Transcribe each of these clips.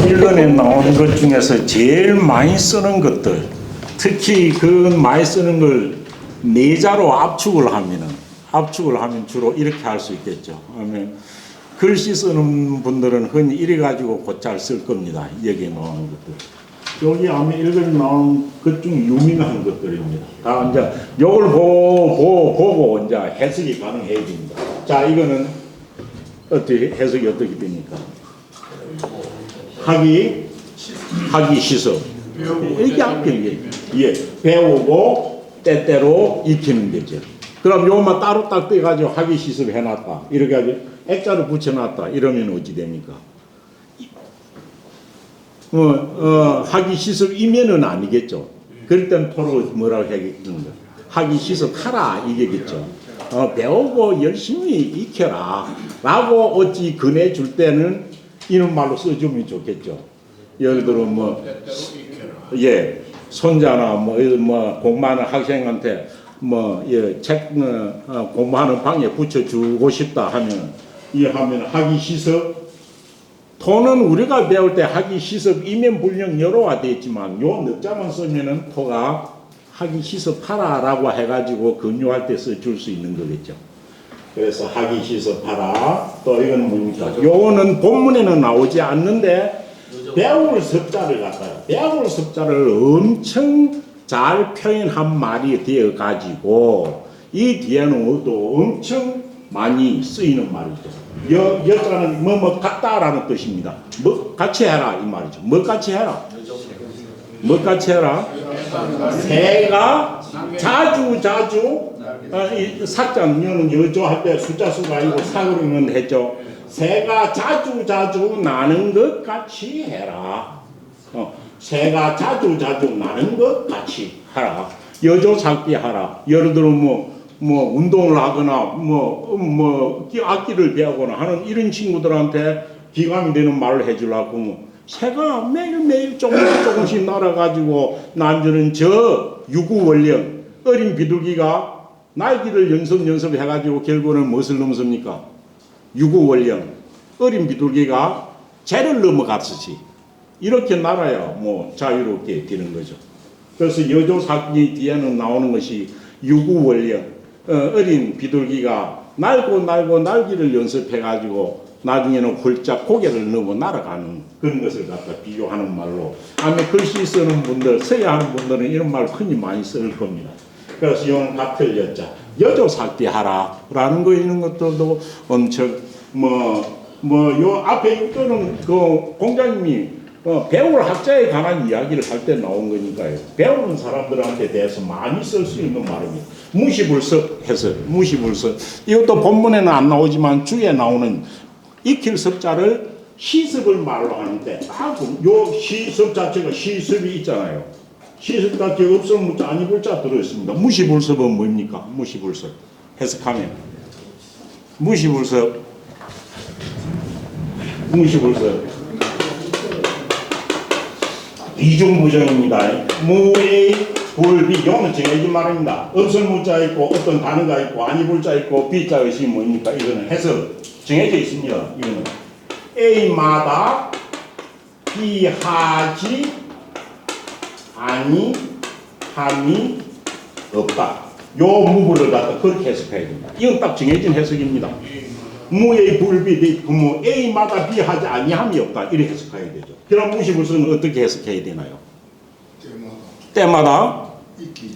일본에 나오는 것 중에서 제일 많이 쓰는 것들, 특히 그 많이 쓰는 걸 내자로 압축을 하면 주로 이렇게 할 수 있겠죠. 그러면 글씨 쓰는 분들은 흔히 이래 가지고 곧잘 쓸 겁니다. 여기에 나오는 것들. 여기 아마 일본에 나온 것 중 유명한 것들입니다. 다 이제 요걸 보고 이제 해석이 가능해야 됩니다. 자, 이거는 어떻게 해석이 어떻게 됩니까? 하기 시습. 이게 앞에 배우고 때때로 익히는 거죠. 그럼 요것만 따로 딱 떼가지고 하기 시습 해놨다. 이렇게 하지 액자를 붙여놨다. 이러면 어찌 됩니까? 하기 시습이면은 아니겠죠. 그럴 땐 토로 뭐라고 해야겠는가? 하기 시습하라 이게겠죠. 배우고 열심히 익혀라. 라고 어찌 권해줄 때는 이런 말로 써주면 좋겠죠. 예를 들어 손자나 공부하는 학생한테 책 공부하는 방에 붙여주고 싶다 하면 하면 하기 시습. 토는 우리가 배울 때 하기 시습 이면불령 여로가 되어 있지만 요 넉자만 쓰면은 토가 하기 시습하라라고 해가지고 권유할 때 써줄 수 있는 거겠죠. 그래서 하기 시습하라. 또 이건 뭡니까? 요거는 본문에는 나오지 않는데 배울 습자를 엄청 잘 표현한 말이 되어 가지고 이 뒤에는 또 엄청 많이 쓰이는 말이죠. 여자는 뭐 같다라는 뜻입니다. 뭐 같이 해라 이 말이죠. 뭐 같이 해라? 뭐 같이 해라? 새가 자주 이 사자는 여조 할 때 숫자 수가 아니고 사그리면 했죠. 새가 자주 나는 것 같이 해라. 새가 자주 나는 것 같이 하라. 여조 삭기 하라. 예를 들어 운동을 하거나 악기를 배우거나 하는 이런 친구들한테 기감이 되는 말을 해주려고 새가 매일매일 조금씩 날아가지고 남주는 저 유구원령 어린 비둘기가 날기를 연습해가지고 결국은 무엇을 넘습니까? 유구원령 어린 비둘기가 재를 넘어갔듯이 이렇게 날아야 자유롭게 되는 거죠. 그래서 여조삭기 뒤에는 나오는 것이 유구원령 어린 비둘기가 날고 날기를 연습해가지고 나중에는 훌쩍 고개를 넘어 날아가는 그런 것을 갖다 비교하는 말로 아마 글씨 쓰는 분들, 써야 하는 분들은 이런 말 흔히 많이 쓸 겁니다. 그래서 이건 같을 여자, 여조삭기하라 라는 거 이런 것들도 엄청 요 앞에 있는 그 공자님이 배울 학자에 관한 이야기를 할 때 나온 거니까요. 배우는 사람들한테 대해서 많이 쓸 수 있는 말입니다. 무시불섭 해서 무시불섭. 이것도 본문에는 안 나오지만 주에 나오는 익힐 섭자를 시습을 말로 하는데 요 시습 자체가 시습이 있잖아요. 시습 자체가 없으면 문자 아니 불자 들어있습니다. 무시불섭은 뭡니까? 무시불섭 해석하면 무시불섭 이중부정입니다. 무의 불비 요는 정해진 말입니다. 없을 무자 있고 어떤 단어가 있고 아니 불자 있고 비자가 있으면 뭡니까? 이거는 해석 정해져 있습니다. 이거는 A마다 B하지 아니함이 없다. 요 무부를 갖다 그렇게 해석해야 됩니다. 이건 딱 정해진 해석입니다. 무의 불비 A마다 B하지 아니함이 없다. 이렇게 해석해야 되죠. 그럼 무시불섭은 어떻게 해석해야 되나요? 때마다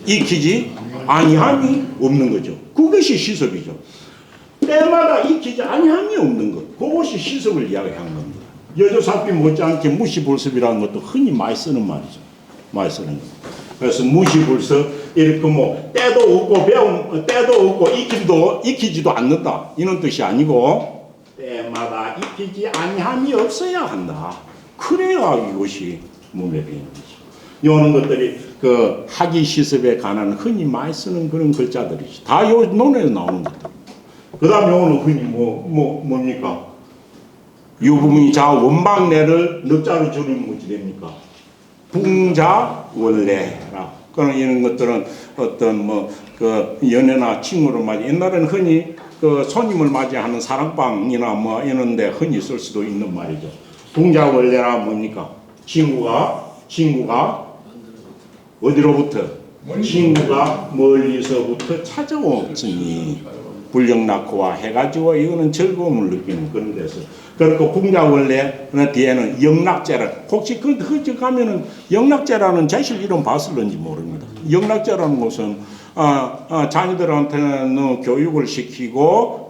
익히지 아니함이 없는 거죠. 그것이 시습이죠. 때마다 익히지 아니함이 없는 것, 그것이 시습을 이야기하는 겁니다. 여조삭기 못지않게 무시불섭이라는 것도 흔히 많이 쓰는 말이죠. 많이 쓰는 것. 그래서 무시불섭 이렇게 때도 없고 익히지도 않는다 이런 뜻이 아니고 때마다 익히지 아니함이 없어야 한다. 그래야 이것이 몸에 배는 거죠. 이런 것들이 그 하기 시습에 관한 흔히 많이 쓰는 그런 글자들이죠. 다 요 논에서 나오는 것들. 그 다음에 오늘 흔히 뭡니까? 유부문이 자 원방내를 넉자로 줄이면 뭐지 됩니까? 붕자 원래라. 그런 이런 것들은 어떤 뭐 그 연애나 친구를 맞이 옛날에는 흔히 그 손님을 맞이하는 사랑방이나 뭐 이런데 흔히 쓸 수도 있는 말이죠. 붕자월래라 뭡니까? 친구가 어디로부터? 친구가 멀리서부터 찾아오니 불령 낳고와 해가지고 이거는 즐거움을 느끼는 그런 데서. 그리고 붕자월래 뒤에는 영락제라. 혹시 그 가면은 영락제라는 제실 이름 봤을런지 모릅니다. 영락제라는 것은 자녀들한테는 교육을 시키고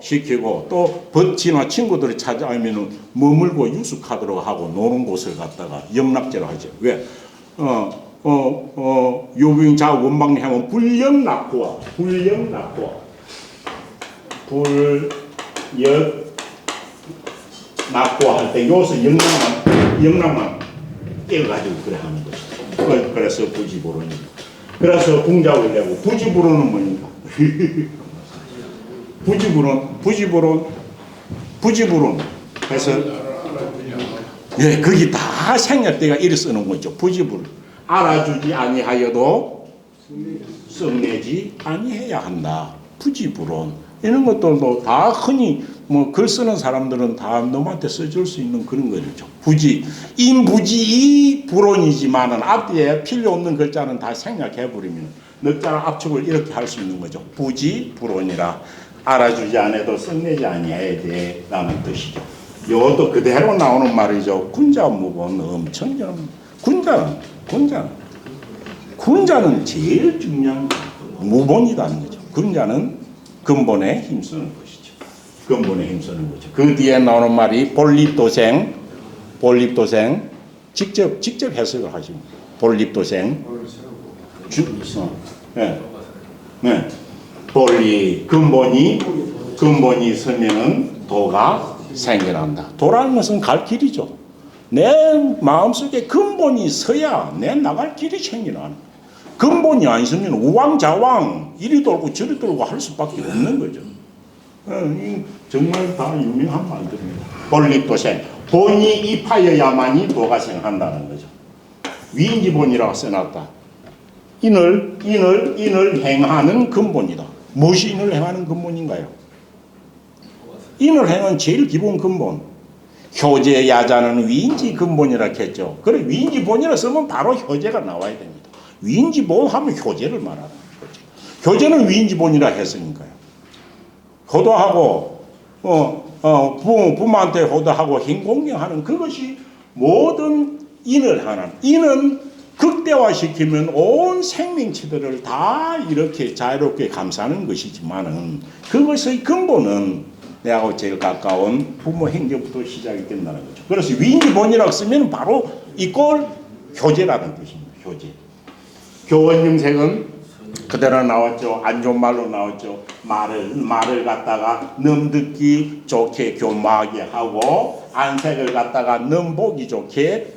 또 버치나 친구들이 찾아오면은 머물고 유숙하도록 하고 노는 곳을 갖다가 영락제로 하죠. 왜? 요빙자 원방리 하면 불령 낳고와 할 때 요서 영락만 떼어가지고 그래 하는 거죠. 그래서 부지불원입니다. 그래서 붕자월래고 부지불원은 뭡니까? 부지불원. 그래서 예, 거기 다 생략대가 이래 쓰는 거죠. 부지불. 알아주지 아니하여도 썩내지 아니해야 한다. 부지불원. 이런 것들도 다 흔히 뭐 글 쓰는 사람들은 다 너한테 써줄 수 있는 그런 거죠. 인부지 불원이지만은 앞뒤에 필요 없는 글자는 다 생략해버리면 넉자랑 압축을 이렇게 할 수 있는 거죠. 부지불원이라 알아주지 않아도 썩내지 아니해야 돼라는 뜻이죠. 이것도 그대로 나오는 말이죠. 군자무건 엄청 군자는 제일 중요한 무본이라는 거죠. 군자는 근본에 힘쓰는 것이죠. 그 뒤에 나오는 말이 본립도생 직접 해석을 하십니다. 본립도생 본리 근본이 서면은 도가 생겨난다. 도라는 것은 갈 길이죠. 내 마음속에 근본이 서야 내 나갈 길이 생겨나는 거예요. 근본이 안 있으면 우왕좌왕 이리 돌고 저리 돌고 할 수밖에 없는 거죠. 정말 다 유명한 말들입니다. 본립도생 본이 입하여야만이 도가 생한다는 거죠. 위인지본이라고 써놨다. 인을 행하는 근본이다. 무엇이 인을 행하는 근본인가요? 인을 행한 제일 기본 근본. 효제야자는 위인지 근본이라 했죠. 그래 위인지본이라 쓰면 바로 효제가 나와야 됩니다. 위인지본 하면 효제를 말하는 거죠. 효제는 위인지본이라 했으니까요. 효도하고 부모한테 효도하고 행공경하는 그것이 모든 인을 하는 인은 극대화시키면 온 생명체들을 다 이렇게 자유롭게 감싸는 것이지만은 그것의 근본은 내하고 제일 가까운 부모 행제부터 시작이 된다는 거죠. 그래서 위인지본이라고 쓰면 바로 이꼴 효제라는 뜻입니다. 효제. 교원영색은 그대로 나왔죠. 안 좋은 말로 나왔죠. 말을 갖다가 놈 듣기 좋게 교마하게 하고 안색을 갖다가 놈 보기 좋게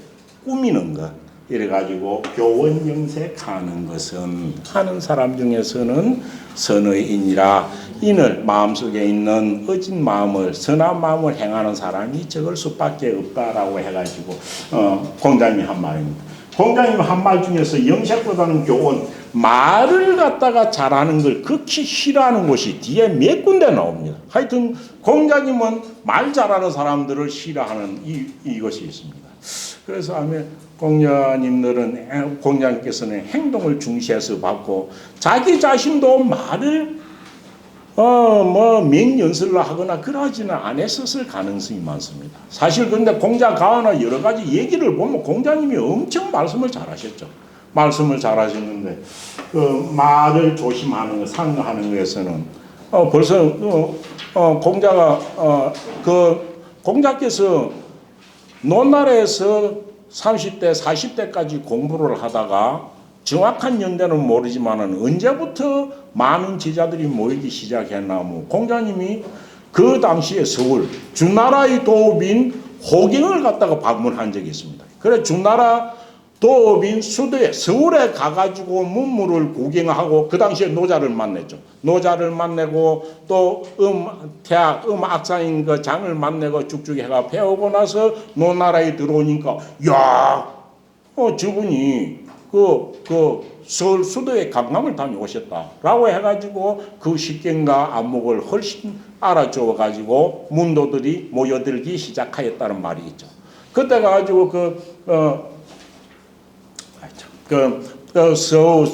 꾸미는 것. 이래가지고 교원영색하는 것은 하는 사람 중에서는 선의인이라 인을 마음속에 있는 어진 마음을 선한 마음을 행하는 사람이 적을 수밖에 없다라고 해가지고 공자님이 한 말입니다. 공자님 한 말 중에서 영색보다는 교원 말을 갖다가 잘하는 걸 극히 싫어하는 것이 뒤에 몇 군데 나옵니다. 하여튼 공자님은 말 잘하는 사람들을 싫어하는 이것이 있습니다. 그래서 아마 공자님께서는 행동을 중시해서 받고 자기 자신도 말을 맹연설을 하거나 그러지는 않았을 가능성이 많습니다. 사실 근데 공자 가하나 여러 가지 얘기를 보면 공자님이 엄청 말씀을 잘하셨죠. 말씀을 잘하셨는데 그 말을 조심하는 것, 상하는 것에서는 벌써 공자께서 논나라에서 30대, 40대까지 공부를 하다가 정확한 연대는 모르지만은 언제부터 많은 제자들이 모이기 시작했나 뭐 공자님이 그 당시에 서울 주나라의 도읍인 호경을 갖다가 방문한 적이 있습니다. 그래 주나라 도읍인 수도에 서울에 가가지고 문물을 구경하고 그 당시에 노자를 만났죠. 노자를 만나고 또 대학 악사인 그 장을 만나고 쭉쭉 해가 배우고 나서 노나라에 들어오니까 야 저분이 서울 수도에 관광을 다녀오셨다라고 해가지고 그 식견과 안목을 훨씬 알아줘 가지고 문도들이 모여들기 시작하였다는 말이 있죠. 그때 가지고 서울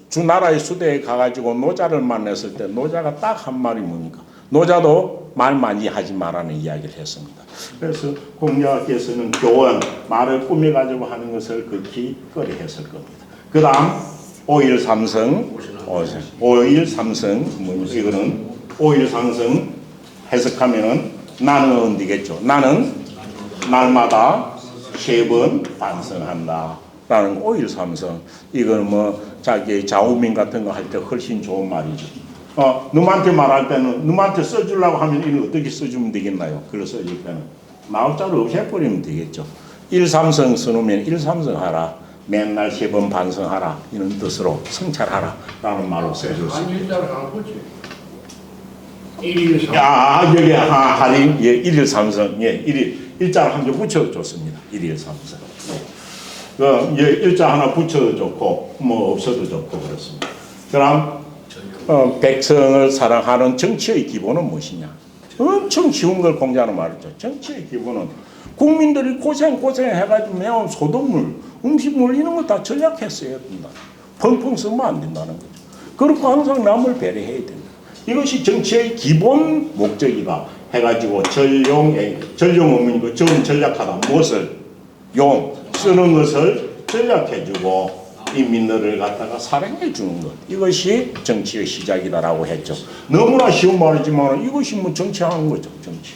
주나라의 수도에 가가지고 노자를 만났을 때 노자가 딱 한 말이 뭡니까? 노자도 말 많이 하지 말라는 이야기를 했습니다. 그래서 공자께서는 교원, 말을 꾸며가지고 하는 것을 극히 꺼려했을 겁니다. 그 다음 5.13성, 5.13성, 이거는 5.13성 해석하면은 나는 어디겠죠? 나는 날마다 3번 반성한다. 라는 5.13성. 이건 뭐 자기 좌우민 같은 거 할 때 훨씬 좋은 말이죠. 누구한테 말할 때는 누구한테 써주려고 하면 이는 어떻게 써주면 되겠나요? 그걸 써줄 때는 나올자를 없애버리면 되겠죠. 1.3성 써놓으면 1.3성 하라. 맨날 3번 반성하라. 이런 뜻으로 성찰하라. 라는 말로 써줬습니다. 아니 일자로 안 보지. 여기 할인 1.13성. 예, 1자를 한 개 붙여줬습니다. 1.13성. 일자 하나 붙여도 좋고 뭐 없어도 좋고 그렇습니다. 그럼 백성을 사랑하는 정치의 기본은 무엇이냐? 엄청 쉬운 걸 공자는 말했죠. 정치의 기본은 국민들이 고생해가지고 매운 소득물, 음식물 이런 거 다 절약했어야 된다. 펑펑 쓰면 안 된다는 거죠. 그렇고 항상 남을 배려해야 된다. 이것이 정치의 기본 목적이다. 해가지고 전용어문이고 전략하다. 무엇을? 쓰는 것을 전략해주고 인민들을 갖다가 사랑해 주는 것. 이것이 정치의 시작이다라고 했죠. 너무나 쉬운 말이지만 이것이 뭐 정치하는 거죠. 정치.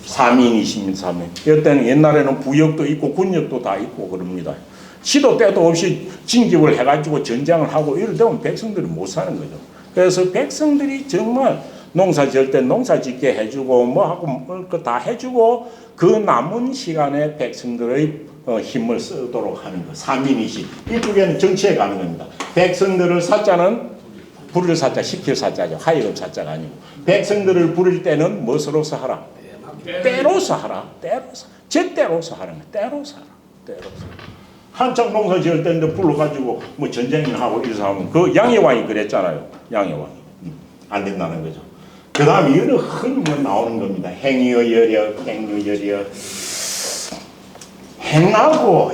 사민이십니다. 사민. 이때는 옛날에는 부역도 있고 군역도 다 있고 그럽니다. 시도 때도 없이 진격을 해가지고 전쟁을 하고 이럴 때면 백성들이 못 사는 거죠. 그래서 백성들이 정말 농사 지을 때 농사 짓게 해주고 뭐하고 다 해주고 그 남은 시간에 백성들의 힘을 쓰도록 하는 것. 사민이시. 이쪽에는 정치에 가는 겁니다. 백성들을 사자는 부를 사자, 시킬 사자죠. 하여금 사자가 아니고. 백성들을 부를 때는 무엇으로서 하라? 때로서 하라. 때로서. 제때로서 하는 거야. 때로서 하라. 때로서. 한창 농사 지을 때인데 불러가지고 뭐 전쟁이나 하고 이래서 하면 그 양해왕이 그랬잖아요. 양해왕이. 안 된다는 거죠. 그 다음에 이거는 흔히 뭐 나오는 겁니다. 행위의 여력, 행위의 여력. 행하고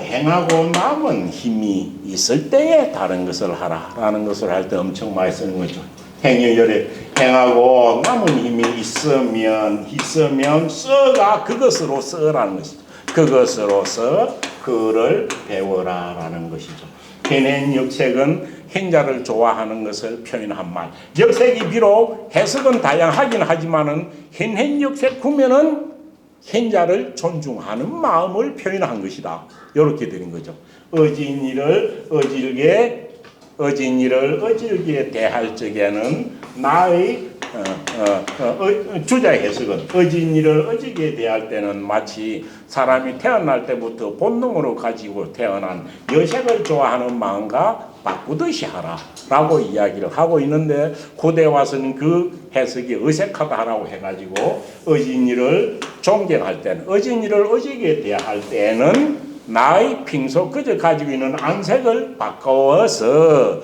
남은 힘이 있을 때에 다른 것을 하라라는 것을 할 때 엄청 많이 쓰는 거죠. 행위의 여력. 행하고 남은 힘이 있으면 써가 그것으로 써라는 것이죠. 그것으로서 그를 배워라라는 것이죠. 현행 역색은 현자를 좋아하는 것을 표현한 말. 역색이 비록 해석은 다양하긴 하지만은 현행 역색 구면은 현자를 존중하는 마음을 표현한 것이다. 이렇게 되는 거죠. 어진이를 어질게 대할 적에는 나의 주자 해석은 어진이를 어지게 대할 때는 마치 사람이 태어날 때부터 본능으로 가지고 태어난 여색을 좋아하는 마음과 바꾸듯이 하라라고 이야기를 하고 있는데 고대 와서는 그 해석이 어색하다라고 해가지고 어진이를 존경할 때는 어진이를 어지게 대할 때는 나의 평소 그저 가지고 있는 안색을 바꿔서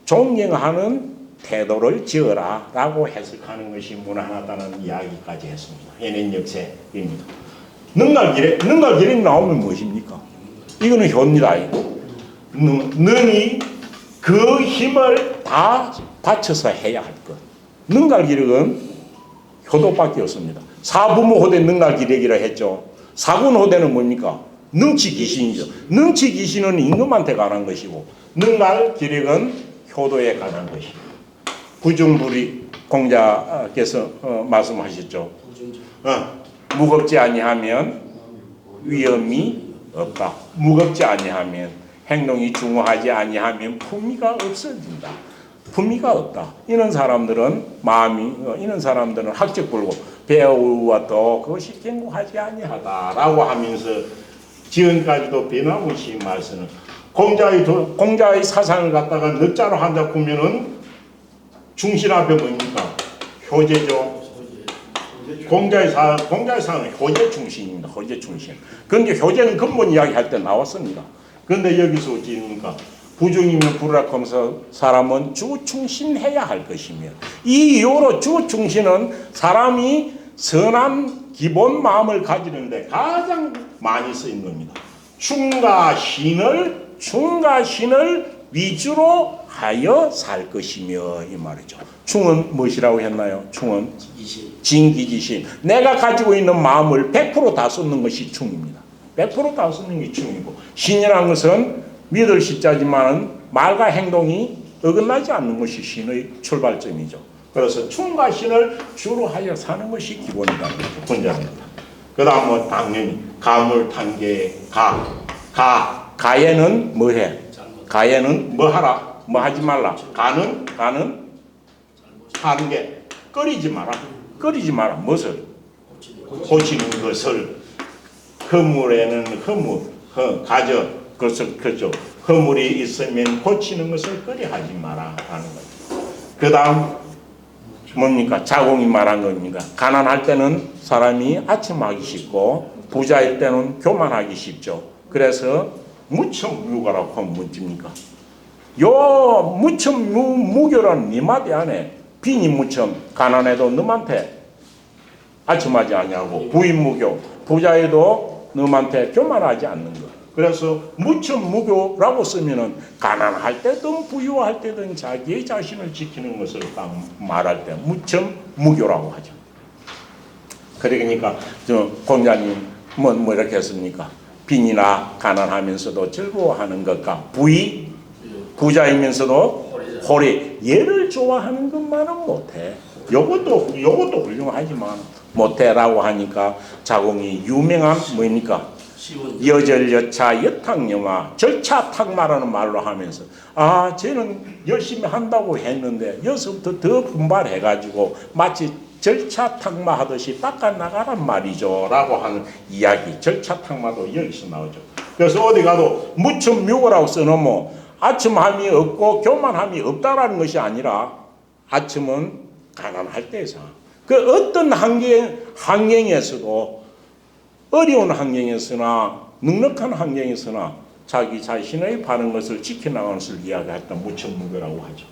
존경하는 태도를 지어라 라고 해석하는 것이 무난하다는 이야기까지 했습니다. 현행 역색입니다. 능갈기력 나오면 무엇입니까? 이거는 효입니다. 능이 그 힘을 다 바쳐서 해야 할 것. 능갈기력은 효도밖에 없습니다. 사부모호대 능갈기력이라 했죠. 사군호대는 뭡니까? 능치기신이죠. 능치기신은 임금한테 관한 것이고 능갈기력은 효도에 관한 것이고 부중불이 공자께서 말씀하셨죠. 무겁지 아니하면 위험이 없다. 무겁지 아니하면 행동이 중요하지 아니하면 품위가 없어진다. 품위가 없다. 이런 사람들은 이런 사람들은 학적불고 배우와도 그것이 견고하지 아니하다라고 하면서 지금까지도 변함없이 말씀을 공자의 사상을 갖다가 넉자로 한다 보면은 중실 앞에 뭡니까? 효제죠. 공자의 사상은 효제 중심입니다. 효제 중심. 그런데 효제는 근본 이야기할 때 나왔습니다. 그런데 여기서 어찌입니까? 부중이면 불락하면서 사람은 주충신해야 할 것이며, 이 이유로 주충신은 사람이 선한 기본 마음을 가지는데 가장 많이 쓰인 겁니다. 충가신을 위주로 하여 살 것이며, 이 말이죠. 충은 무엇이라고 했나요? 충은 진기지신. 내가 가지고 있는 마음을 100% 다 쏟는 것이 충입니다. 100% 다 쏟는 게 충이고, 신이라는 것은 믿을 시자지만 말과 행동이 어긋나지 않는 것이 신의 출발점이죠. 그래서 충과 신을 주로 하여 사는 것이 기본이라는 거죠. 본자입니다. 그 다음은 당연히 가물탄계 가에는 뭐해? 가에는 뭐 하라? 뭐 하지 말라? 가는 한계 끓이지 마라. 무엇을? 고치는 것을. 허물에는 그렇죠. 허물이 있으면 고치는 것을 끓여하지 마라 하는 거죠. 그 다음 뭡니까? 자공이 말한 겁니다. 가난할 때는 사람이 아첨하기 쉽고 부자일 때는 교만하기 쉽죠. 그래서 무첨무교라고 하면 뭐입니까? 요 무첨무교라는 이 마디 안에 빈이 무첨, 가난해도 너한테 아첨하지 아니하고, 부인무교, 부자에도 너한테 교만하지 않는 것. 그래서 무첨무교라고 쓰면은 가난할 때든 부유할 때든 자기의 자신을 지키는 것을 딱 말할 때 무첨무교라고 하죠. 그러니까 저 공자님 뭐 이렇게 했습니까? 빈이나 가난하면서도 즐거워하는 것과 부자이면서도 호리, 얘를 좋아하는 것만은 못해. 요것도 훌륭하지만 못해라고 하니까 자공이 유명한 뭐입니까? 여절여차 여탕여마, 절차탁마라는 말로 하면서, 쟤는 열심히 한다고 했는데 여기서부터 더 분발해가지고 마치 절차탁마 하듯이 닦아나가란 말이죠 라고 하는 이야기. 절차탁마도 여기서 나오죠. 그래서 어디 가도 무첨묘라고 써놓으면 아첨함이 없고 교만함이 없다라는 것이 아니라, 아첨은 가난할 때에서 그 어떤 환경에서도, 어려운 환경에서나 넉넉한 환경에서나 자기 자신의 바른 것을 지켜나가는 것을 이야기했던 무첨무교라고 하죠.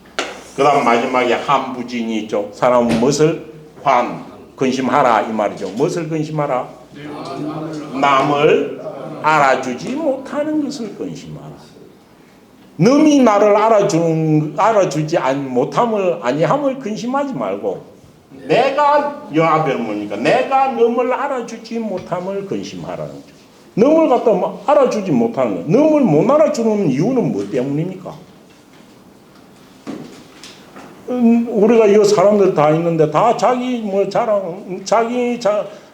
그 다음 마지막에 한부진이 있죠. 사람은 무엇을 근심하라 이 말이죠. 무엇을 근심하라? 남을 알아주지 못하는 것을 근심하라. 남이 나를 알아주지 아니함을 근심하지 말고, 내가 앞에 뭡니까? 내가 남을 알아주지 못함을 근심하라는 거죠. 남을 갖다 알아주지 못하는 거예요. 남을 못 알아주는 이유는 뭐 때문입니까? 우리가 이 사람들 다 있는데 다 자기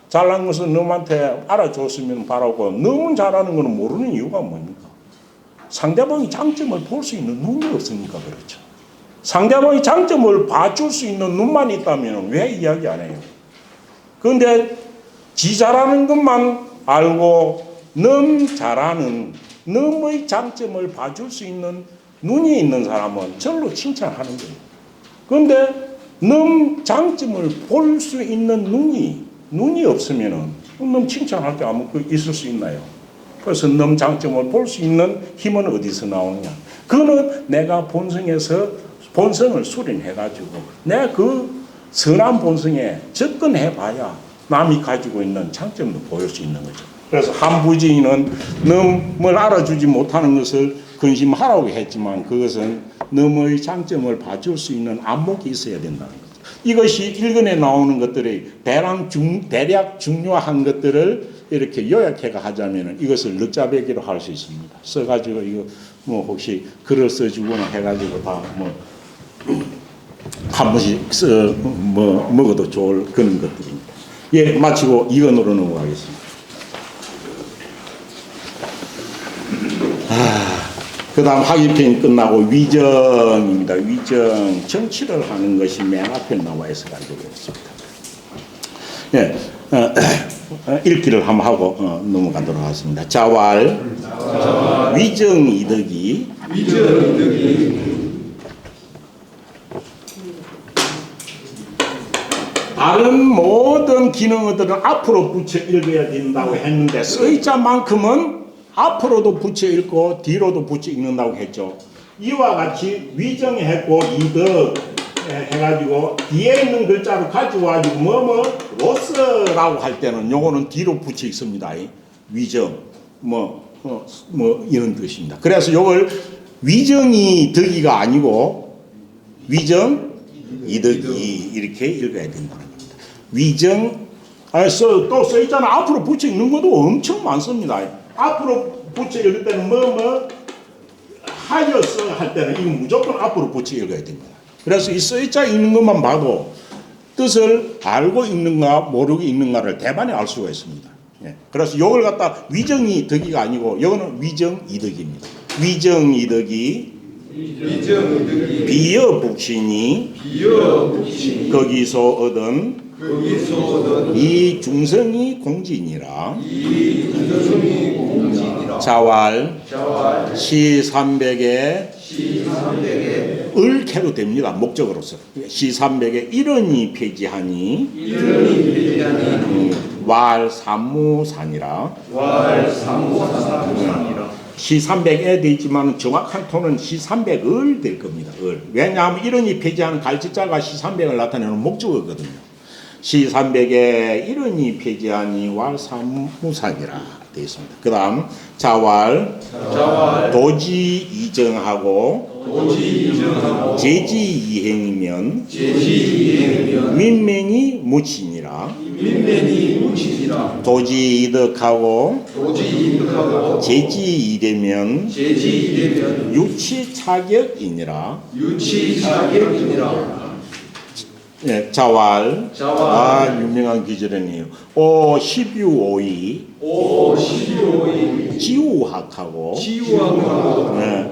잘난 것은 남한테 알아줬으면 바라고, 남은 잘하는 것은 모르는 이유가 뭡니까? 상대방이 장점을 볼 수 있는 눈이 없으니까 그렇죠. 상대방이 장점을 봐줄 수 있는 눈만 있다면 왜 이야기 안 해요? 그런데 지 잘하는 것만 알고 남의 장점을 봐줄 수 있는 눈이 있는 사람은 절로 칭찬하는 거예요. 그런데 남 장점을 볼 수 있는 눈이 없으면 남 칭찬할 때 아무 있을 수 있나요? 그래서 남 장점을 볼 수 있는 힘은 어디서 나오느냐? 그거는 내가 본성을 수련해가지고 내 그 선한 본성에 접근해봐야 남이 가지고 있는 장점도 보일 수 있는 거죠. 그래서 한부지인은 남을 알아주지 못하는 것을 근심하라고 했지만, 그것은 남의 장점을 봐줄 수 있는 안목이 있어야 된다는 거죠. 이것이 일근에 나오는 것들이 대략 중요한 것들을 이렇게 요약해가 하자면은 이것을 넉자배기로 할 수 있습니다. 써가지고 이거 뭐 혹시 글을 써주거나 해가지고 다 뭐 한 번씩 먹어도 좋을 그런 것들입니다. 예, 마치고 이건으로 넘어가겠습니다. 그 다음 학위편이 끝나고 위정입니다. 위정, 정치를 하는 것이 맨 앞에 나와 있어 가지고 있습니다. 예, 읽기를 한번 하고 넘어가도록 하겠습니다. 자왈, 위정이득이 다른 모든 기능들은 앞으로 붙여 읽어야 된다고 했는데 써있자만큼은 앞으로도 붙여 읽고 뒤로도 붙여 읽는다고 했죠. 이와 같이 위정했고 이득 해가지고 뒤에 있는 글자를 가지고 가지고 로스라고 할 때는 요거는 뒤로 붙여 있습니다. 위정 뭐 이런 뜻입니다. 그래서 요걸 위정이 덕이가 아니고 위정 이덕이 이렇게 읽어야 된다는 겁니다. 위정 또 써있잖아. 앞으로 붙여 읽는 것도 엄청 많습니다. 앞으로 붙여 읽을 때는 하여서 할 때는 이거 무조건 앞으로 붙여 읽어야 됩니다. 그래서 이 써있자 읽는 것만 봐도 뜻을 알고 읽는가 모르고 읽는가를 대반에 알 수가 있습니다. 예. 그래서 이걸 갖다 위정이 덕이가 아니고 이거는 위정 이덕입니다. 위정 이덕이 비여 북신이 거기서 얻은 이 중성이 공진이라 자왈 시300에 을캐도 됩니다. 목적으로서 시300에 이런이 폐지하니 왈삼무산이라 시300에 되지만 정확한 톤은 시300을 될 겁니다. 을. 왜냐하면 이런이 폐지하는 갈치자가 시300을 나타내는 목적어거든요. 시300에 이런이 폐지하니 왈삼무산이라 되어 있습니다. 그 다음 자왈 도지 이정하고 제지 이행이면 민맹이 무친이라 도지 이득하고 제지 이되면 유치 차격이니라. 예, 자왈. 유명한 기절이네요. 오 12오이 지우학하고 예,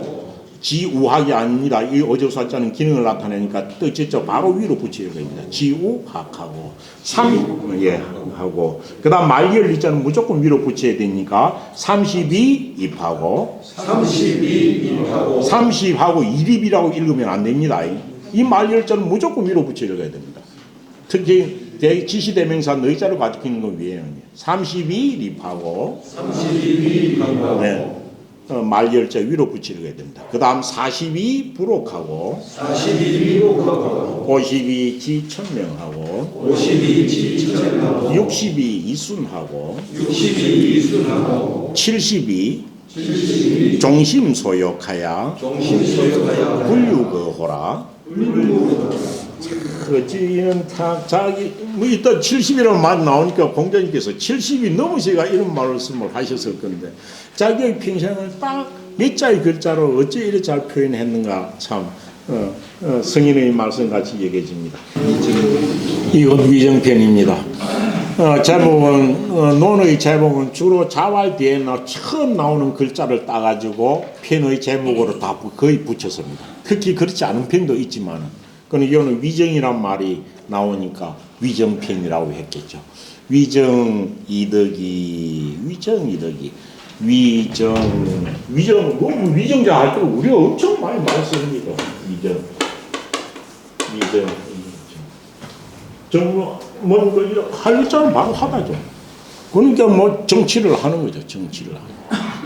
지우학이 아닙니다. 이 어조사자는 기능을 나타내니까 뜻죠. 바로 위로 붙여야 됩니다. 지우학하고 하고 그다음 말열 리자는 무조건 위로 붙여야 되니까 32 입하고 30하고 1입이라고 읽으면 안 됩니다. 이 말열자는 무조건 위로 붙여 읽어야 됩니다. 특히 지시대명사 너희자를 가지고 있는 건 위에요. 32입하고 네, 말열자 위로 붙여 읽어야 됩니다. 그 다음 42 부록하고 52 지천명하고 62 이순하고 72 종심소욕하야 불유거호라. 어찌는 자기 일단 70이라는 말 나오니까 공자님께서 70이 넘으시가 이런 말씀을 하셨을 건데 자기의 평생을 딱 몇 자의 글자로 어찌 이렇게 잘 표현했는가 참 성인의 말씀같이 여겨집니다. 이건 위정편입니다. 제목은 논의 제목은 주로 자왈 뒤에 처음 나오는 글자를 따가지고 편의 제목으로 다 거의 붙였습니다. 특히 그렇지 않은 편도 있지만 그는 이거는 위정이란 말이 나오니까 위정편이라고 했겠죠. 위정이덕이 위정자 할 때 우리가 엄청 많이 씁니다. 할 일자는 바로 하다죠. 그러니까 정치를 하는 거죠. 정치를 하는.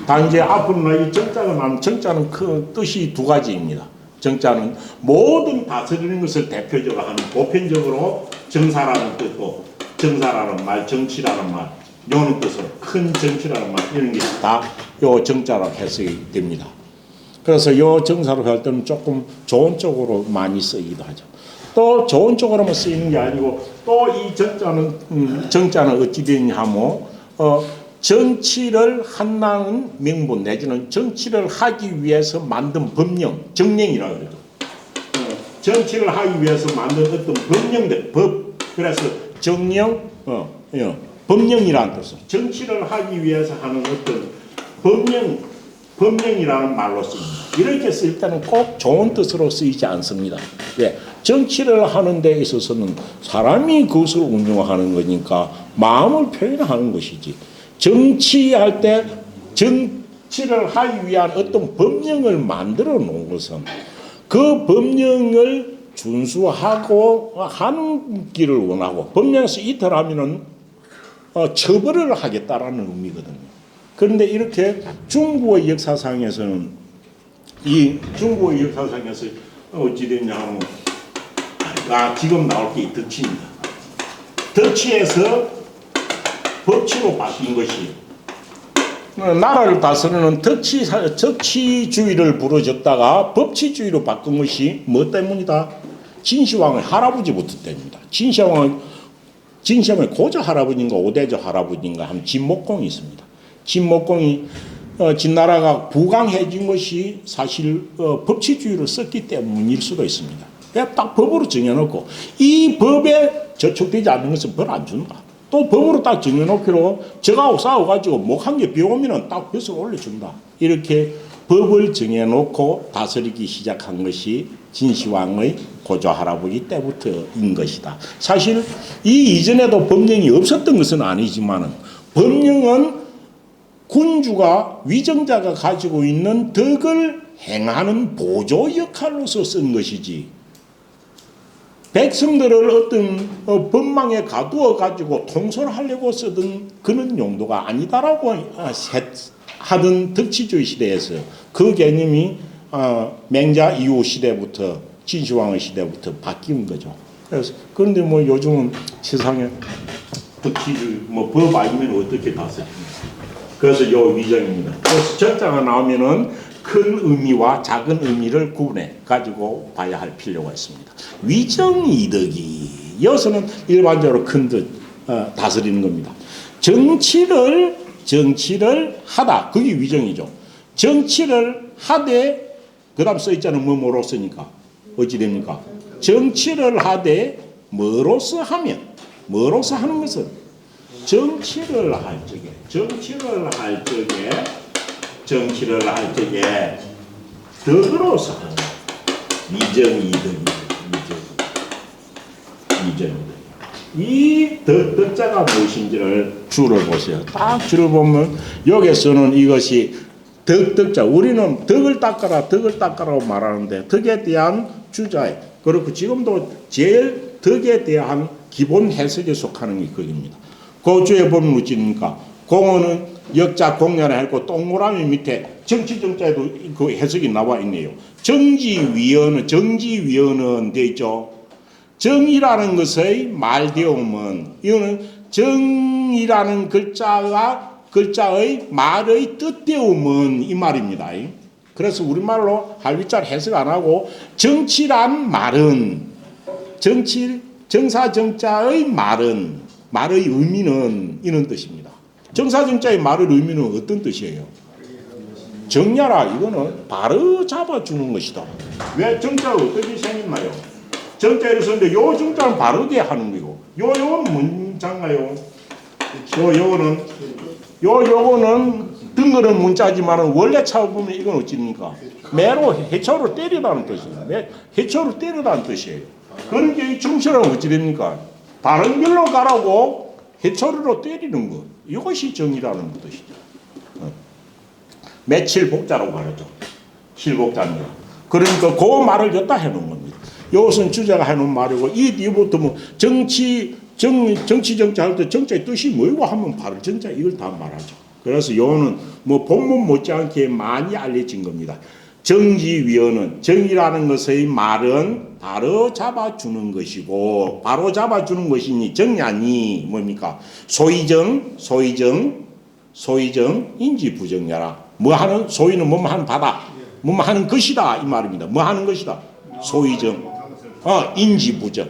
단지 앞으로 이 정자가 나면 정자는 그 뜻이 두 가지입니다. 정자는 모든 다스리는 것을 대표적으로 하는 보편적으로 정사라는 뜻도 정사라는 말, 정치라는 말, 요는 뜻으로 큰 정치라는 말 이런 게 다 요 정자로 해석이 됩니다. 그래서 요 정사로 할 때는 조금 좋은 쪽으로 많이 쓰이기도 하죠. 또 좋은 쪽으로만 쓰이는 게 아니고 또 이 정자는 어찌 되냐 하면 정치를 한다는 명분 내지는 정치를 하기 위해서 만든 법령, 정령이라고 그러죠. 정치를 하기 위해서 만든 어떤 법령들, 법, 그래서 정령, 법령이라는 뜻은 정치를 하기 위해서 하는 어떤 법령이라는 말로 씁니다. 이렇게 쓸 때는 꼭 좋은 뜻으로 쓰이지 않습니다. 예, 정치를 하는 데 있어서는 사람이 그것을 운영하는 거니까 마음을 표현하는 것이지. 정치할 때 정치를 하기 위한 어떤 법령을 만들어 놓은 것은 그 법령을 준수하고 하는 길을 원하고 법령에서 이탈하면은 처벌을 하겠다라는 의미거든요. 그런데 이렇게 중국의 역사상에서는 이 중국의 역사상에서 어찌 됐냐 하면 지금 나올 게 덕치입니다. 덕치에서 법치로 바뀐 것이 나라를 다스리는 덕치주의를 부르졌다가 법치주의로 바꾼 것이 뭐 때문이다? 진시황의 할아버지부터 때문이다. 진시황의 고조 할아버지인가 오대조 할아버지인가 하면 진목공이 있습니다. 진목공이 진나라가 부강해진 것이 사실 법치주의를 썼기 때문일 수도 있습니다. 그냥 딱 법으로 정해놓고 이 법에 저촉되지 않는 것은 벌 안 준다. 또 법으로 딱 정해놓기로 저하고 싸워가지고 목 한 개 비오면은 딱 벼슬 올려준다. 이렇게 법을 정해놓고 다스리기 시작한 것이 진시황의 고조 할아버지 때부터인 것이다. 사실 이 이전에도 법령이 없었던 것은 아니지만은 법령은 군주가 위정자가 가지고 있는 덕을 행하는 보조 역할로서 쓴 것이지 백성들을 어떤 법망에 가두어 가지고 통솔하려고 쓰던 그런 용도가 아니다라고 하던 덕치주의 시대에서 그 개념이 맹자 이후 시대부터 진시황의 시대부터 바뀐 거죠. 그래서 그런데 뭐 요즘은 세상에 덕치주의 법 아니면 어떻게 다스립니까? 그래서 요 위정입니다. 그래서 적자가 나오면은 큰 의미와 작은 의미를 구분해 가지고 봐야 할 필요가 있습니다. 위정이덕이 여기서는 일반적으로 큰 뜻 다스리는 겁니다. 정치를 하다 그게 위정이죠. 정치를 하되 그다음 써 있잖아요. 뭐로 쓰니까 어찌 됩니까? 정치를 하되 뭐로서 하면 뭐로서 하는 것은 정치를 할 적에 덕으로서 하는 위정이덕입니다. 이 덕자가 무엇인지를 줄을 보세요. 딱 줄을 보면 여기서는 이것이 덕자 우리는 덕을 닦아라고 말하는데 덕에 대한 주자에 그렇고 지금도 제일 덕에 대한 기본 해석에 속하는 게 거기입니다. 그 주에 보면 어찌입니까? 공어는 역자 공연에 했고 동그라미 밑에 정치정자에도 그 해석이 나와 있네요. 정지위원은 돼 있죠. 정이라는 것의 말대음은 이거는 정이라는 글자의 말의 뜻대음은 이 말입니다. 그래서 우리말로 할비자를 해석 안 하고 정치란 말은 정사정자의 말의 의미는 이런 뜻입니다. 정사정자의 말의 의미는 어떤 뜻이에요? 정야라 이거는 바로 잡아주는 것이다. 왜 정자가 어떻게 생겼나요? 정자를 썼는데 요 정자는 바르게 하는 거고 요거는 문자인가요? 요거는 등거는 문자지만 원래 찾아보면 이건 어찌입니까? 매로 해초로 때리다는 뜻이에요. 해초로 때리다는 뜻이에요. 그러니까 이 정치는 어찌 됩니까? 다른 길로 가라고 해초로 때리는 것. 이것이 정의라는 뜻이죠. 매칠복자라고 하죠. 실복자입니다. 그러니까 그 말을 여기다 해놓은 겁니다. 이것은 주자가 해놓은 말이고 이 뒤부터 뭐 정치정자 할 때 정자의 뜻이 뭐고 하면 바로 정자 이걸 다 말하죠. 그래서 요는 뭐 본문 못지않게 많이 알려진 겁니다. 정지위원은 정이라는 것의 말은 바로 잡아주는 것이고 바로 잡아주는 것이니 정야니 뭡니까? 소위정 인지부정야라. 뭐 하는 소위는 뭐 하는 바다 뭐 하는 것이다 이 말입니다. 뭐 하는 것이다. 소위정 인지부정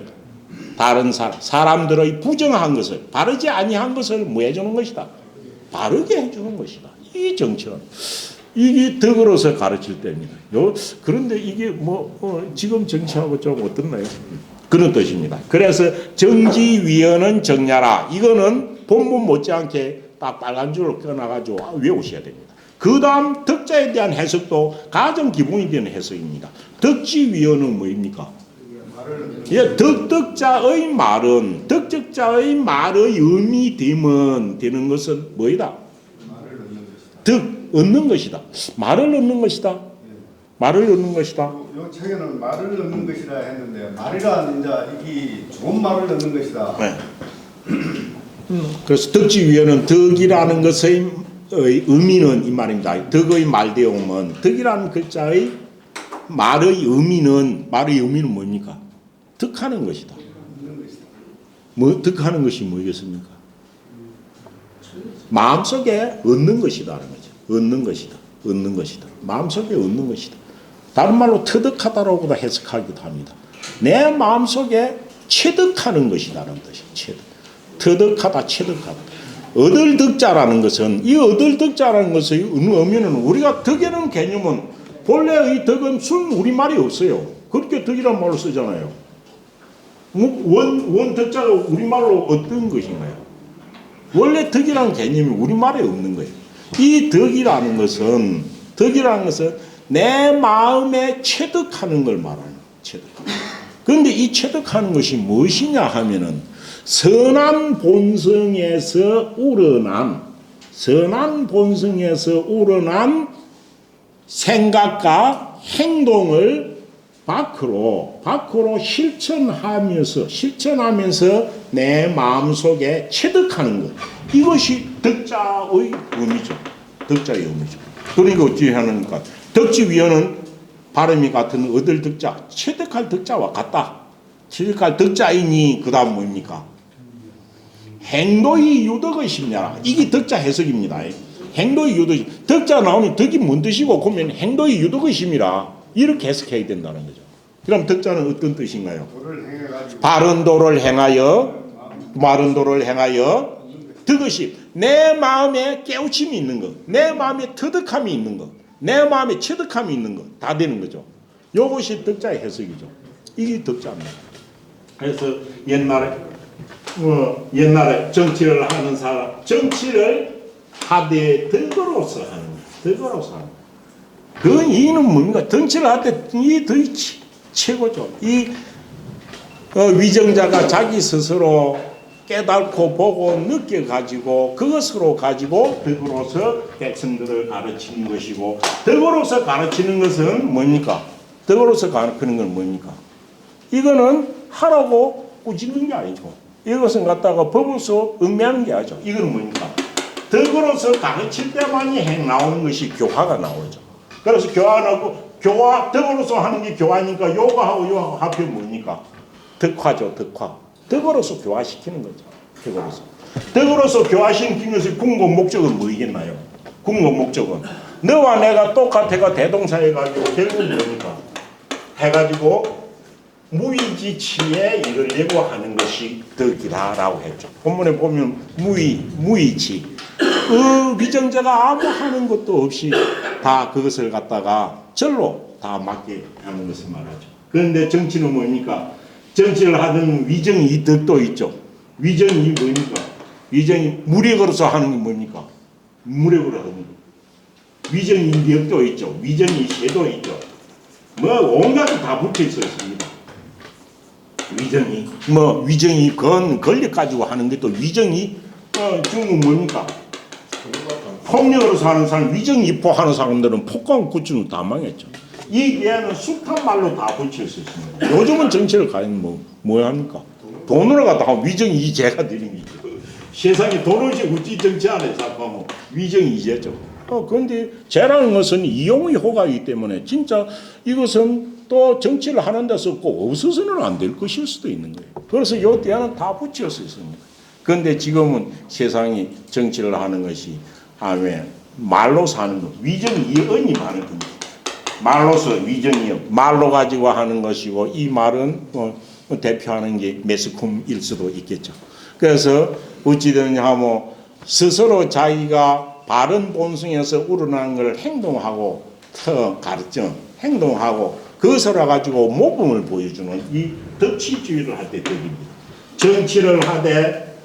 다른 사람들의 부정한 것을 바르지 아니한 것을 뭐 해주는 것이다. 바르게 해주는 것이다. 이 정치는 이게 덕으로서 가르칠 때입니다. 그런데 이게 지금 정치하고 좀 어떻나요? 그런 뜻입니다. 그래서 정지위원은 정야라. 이거는 본문 못지않게 딱 빨간 줄로 끊어가지고 외우셔야 됩니다. 그 다음 덕자에 대한 해석도 가장 기본이 되는 해석입니다. 덕지위원은 뭐입니까? 덕자의 말은 덕적자의 말의 의미 되는 것은 뭐이다? 얻는 것이다. 말을 얻는 것이다. 말을 얻는 것이다. 요 책에는 말을 얻는 것이라 했는데 말이란 이제 이게 좋은 말을 얻는 것이다. 네. 그래서 덕지위원은 덕이라는 것의 의미는 이 말입니다. 덕의 말대용은 덕이라는 글자의 말의 의미는 뭡니까? 덕하는 것이다. 덕하는 것이 뭐겠습니까? 마음속에 얻는 것이다라는 거죠. 얻는 것이다. 마음속에 얻는 것이다. 다른 말로 터득하다라고도 해석하기도 합니다. 내 마음속에 체득하는 것이라는 뜻이에요. 터득하다, 체득하다. 얻을 덕자라는 것은 이 얻을 덕자라는 것의 의미는 우리가 덕이라는 개념은 본래의 덕은 순 우리말이 없어요. 그렇게 덕이라는 말로 쓰잖아요. 원 덕자가 우리말로 어떤 것인가요? 원래 덕이라는 개념이 우리말에 없는 거예요. 이 덕이라는 것은 내 마음에 체득하는 걸 말하는 거예요. 체득하는. 그런데 이 체득하는 것이 무엇이냐 하면은 선한 본성에서 우러난 생각과 행동을 밖으로 실천하면서 내 마음속에 체득하는 것. 이것이 덕자의 의미죠. 그러니까 어찌 하는가? 덕지위원은 발음이 같은 얻을 덕자, 체득할 덕자와 같다. 체득할 덕자이니 그 다음 뭡니까? 행도의 유덕의 심냐. 이게 덕자 해석입니다. 행도의 유덕이. 덕자 나오면 덕이 뭔 뜻이고 그러면 행도의 유덕의 심이라 이렇게 해석해야 된다는 거죠. 그럼 덕자는 어떤 뜻인가요? 바른 도를 행하여 덕의심. 내 마음에 깨우침이 있는 것, 내 마음에 터득함이 있는 것, 내 마음에 체득함이 있는 것 다 되는 거죠. 이것이 덕자의 해석이죠. 이게 덕자입니다. 그래서 옛날에 정치를 하는 사람, 정치를 하되 덕으로서 하는 거예요. 그 이유는 뭡니까? 정치를 할 때 이 덕이 최고죠. 이 위정자가 자기 스스로 깨닫고 보고 느껴가지고 그것으로 가지고 덕으로서 백성들을 가르치는 것이고, 덕으로서 가르치는 것은 뭡니까? 이거는 하라고 꾸짖는 게 아니죠. 이것은 갖다가 법으로서 얽매하는 게 아니죠. 이거는 뭡니까? 덕으로서 가르칠 때만이 나오는 것이 교화가 나오죠. 그래서 덕으로서 하는 게 교화니까 요거하고 합해 뭡니까? 덕화죠. 덕으로서 교화시키는 거죠. 덕으로서 교화시키는 것의 궁극 목적은 뭐이겠나요? 궁극 목적은 너와 내가 똑같아가 대동사해가지고 결국은 뭡니까? 해가지고 무의지치에 이르려고 하는 것이 덕이다라고 했죠. 본문에 보면 무의치. 위정자가 아무 하는 것도 없이 다 그것을 갖다가 절로 다 맞게 하는 것을 말하죠. 그런데 정치는 뭡니까? 정치를 하는 위정이 덕도 있죠. 위정이 뭡니까? 위정이 무력으로서 하는 게 뭡니까? 무력으로 하는 거. 위정이 덕도 있죠. 위정이 세도 있죠. 온갖 다 붙어 있었습니다. 위정이 권력 가지고 하는 게 또 위정이 중국 뭡니까? 폭력으로서 하는 사람, 위정 입포하는 사람들은 폭강 구치는 다 망했죠. 이 뒤에는 숱한 말로 다 붙여 있었습니다. 요즘은 정치를 가면 뭐 합니까? 돈으로 갖다 위정이 이제가 되는 거죠. 세상에 돈 없이 어찌 정치 안 해? 자꾸 위정이 이제죠. 그런데 죄라는 것은 이용의 호가이기 때문에 진짜 이것은 또 정치를 하는 데서 꼭 없어서는 안 될 것일 수도 있는 거예요. 그래서 이 뒤에는 다 붙여서 있습니다. 그런데 지금은 세상이 정치를 하는 것이 말로 사는 것, 위정이언이 많은 겁니다. 말로서 위정이언, 말로 가지고 하는 것이고, 이 말은 대표하는 게 매스컴일 수도 있겠죠. 그래서 어찌되느냐 하면 스스로 자기가 바른 본성에서 우러난 걸 행동하고 행동하고 그것을 가지고 모범을 보여주는 이 덕치주의를 할 때 덕입니다. 정치를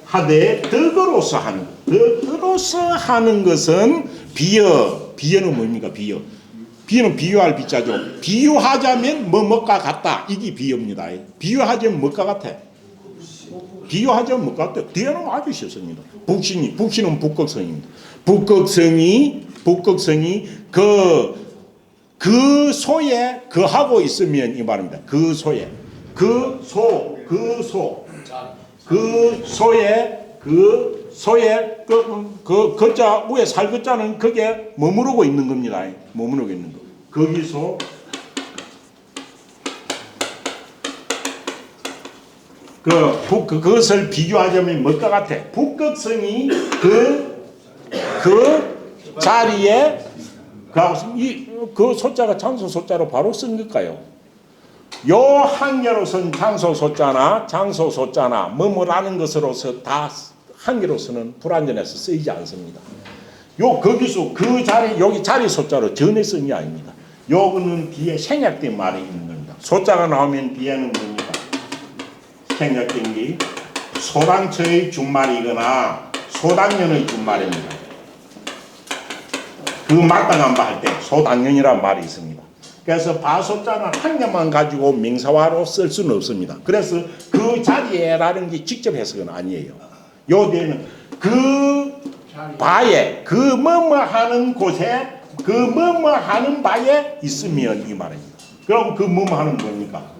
하되 덕으로서 하는 것. 덕으로서 하는 것은 비유는 뭡니까? 비유는 비유할 비자죠. 비유하자면 뭐가 같다. 이게 비유입니다. 비유하자면 뭐가 같아? 비유하자면 뭐가 같아? 뒤에는 아주 쉽습니다. 북신은 북극성입니다. 북극성이 그 소에 거하고 있으면 이 말입니다. 그 소에 그 소에 그 소의 거자 위에 살것자는 거기에 머무르고 있는 겁니다. 머무르고 있는 거. 거기서 그것을 비교하자면 뭘까 같아? 북극성이 그 자리에 그 소자가 장소 소자로 바로 쓴 걸까요? 요 한계로서는 장소 소자나 장소 소자나 뭐뭐라는 것으로서 다 한계로서는 불완전해서 쓰이지 않습니다. 거기서 그 자리 여기 자리 소자로 전혀 쓴 게 아닙니다. 요거는 뒤에 생략된 말이 있는 겁니다. 소자가 나오면 뒤에는 뭡니까? 생략된 게 소당처의 준말이거나 소당년의 준말입니다. 그 마땅한 바 할 때 소당년이라는 말이 있습니다. 그래서 바소자는 한 개만 가지고 명사화로 쓸 수는 없습니다. 그래서 그 자리에라는 게 직접 해석은 아니에요. 요 뒤에는 그 바에 그 뭐뭐 하는 곳에 그 뭐뭐 하는 바에 있으면 이 말입니다. 그럼 그 뭐뭐 하는 뭡니까?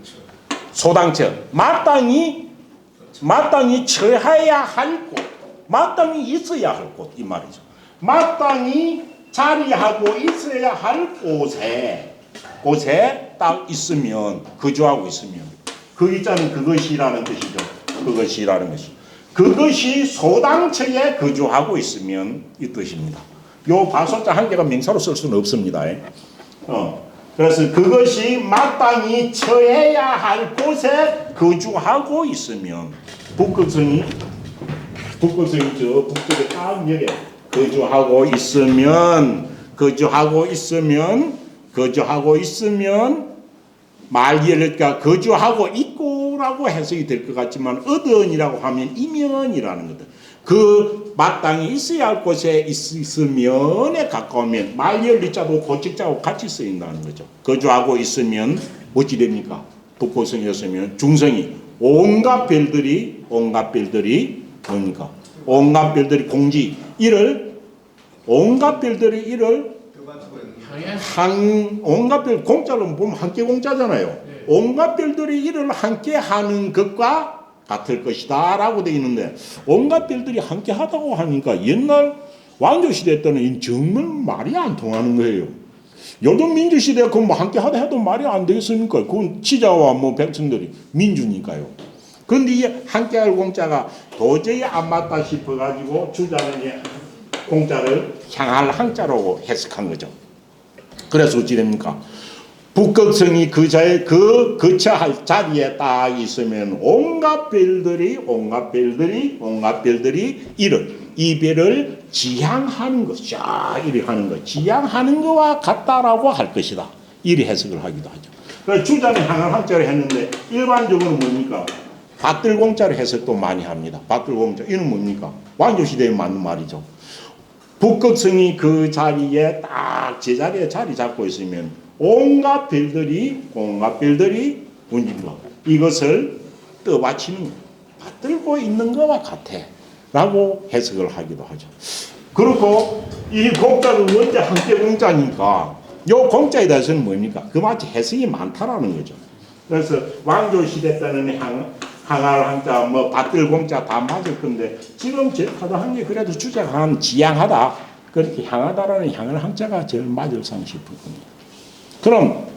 소당처 마땅히 처해야 할 곳, 마땅히 있어야 할 곳 이 말이죠. 마땅히 자리하고 있어야 할 곳에 딱 있으면 거주하고 있으면 그 있자는 그것이라는 뜻이죠. 그것이라는 것이 그것이 소당처에 거주하고 있으면 이 뜻입니다. 요 바소자 한 개가 명사로 쓸 수는 없습니다. 그래서 그것이 마땅히 처해야 할 곳에 거주하고 있으면 북극성이 저 북쪽에 딱 여기에 거주하고 있으면 말리가 거주하고 있고라고 해석이 될 것 같지만 어떤이라고 하면 이면이라는 거다. 그 마땅히 있어야 할 곳에 있으면에 가까우면 말리자도 고직자하고 같이 쓰인다는 거죠. 거주하고 있으면 뭐지 됩니까? 북극성이었으면 중성이 온갖 별들이 뭡니까? 온갖 별들이 공지 온갖 별들이 이를 온갖 별 공짜로 보면 함께 공짜잖아요. 온갖 별들이 이를 함께 하는 것과 같을 것이다 라고 되어 있는데 온갖 별들이 함께 하다고 하니까 옛날 왕조시대 때는 정말 말이 안 통하는 거예요. 요즘 민주시대 그럼 뭐 함께 하다 해도 말이 안 되겠습니까? 그건 지자와 뭐 백성들이 민주니까요. 그런데 이 함께 할 공짜가 도저히 안 맞다 싶어가지고 주자는 공짜를 향할 항자로 해석한 거죠. 그래서 어찌 됩니까? 북극성이 그 거처할 자리에 딱 있으면 온갖 별들이 이 별을 지향하는 것, 이리 하는 것, 지향하는 것과 같다라고 할 것이다. 이리 해석을 하기도 하죠. 그래서 주자는 향할 항자로 했는데 일반적으로 뭡니까? 밭들공자로 해석도 많이 합니다. 밭들공자 이는 뭡니까? 왕조시대에 맞는 말이죠. 북극성이 그 자리에 딱 제자리에 자리 잡고 있으면 온갖 별들이 운진거 이것을 떠받치는 받들고 있는 것과 같아 라고 해석을 하기도 하죠. 그렇고 이 공자는 먼저 함께 공자니까 요 공자에 대해서는 뭡니까? 그 마치 해석이 많다라는 거죠. 그래서 왕조시대 때는 항할 항자 뭐 받들 공자 다 맞을 건데 지금 제파도한 게 그래도 주자가 한 지향하다 그렇게 향하다라는 향할 항자가 제일 맞을 상 싶을 겁니다. 그럼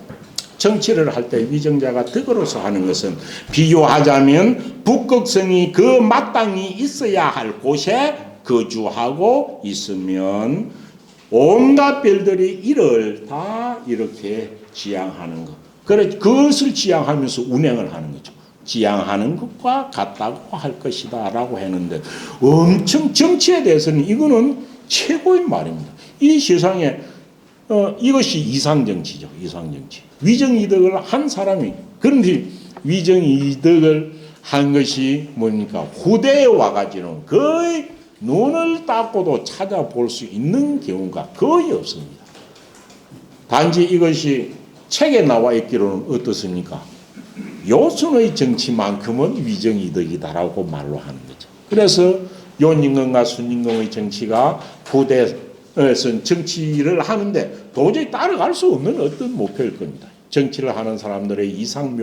정치를 할 때 위정자가 덕으로서 하는 것은 비유하자면 북극성이 그 마땅히 있어야 할 곳에 거주하고 있으면 온갖 별들이 이를 다 이렇게 지향하는 것. 그래 그것을 지향하면서 운행을 하는 거죠. 지향하는 것과 같다고 할 것이다 라고 했는데 엄청 정치에 대해서는 이거는 최고의 말입니다. 이 세상에 이것이 이상정치죠. 이상정치. 위정이득을 한 사람이 그런데 위정이득을 한 것이 뭡니까? 후대에 와가지고는 거의 눈을 닦고도 찾아볼 수 있는 경우가 거의 없습니다. 단지 이것이 책에 나와 있기로는 어떻습니까? 요순의 정치만큼은 위정이득이다라고 말로 하는 거죠. 그래서 요임금과 순임금의 정치가 후대에서 정치를 하는데 도저히 따라갈 수 없는 어떤 목표일 겁니다. 정치를 하는 사람들의 이상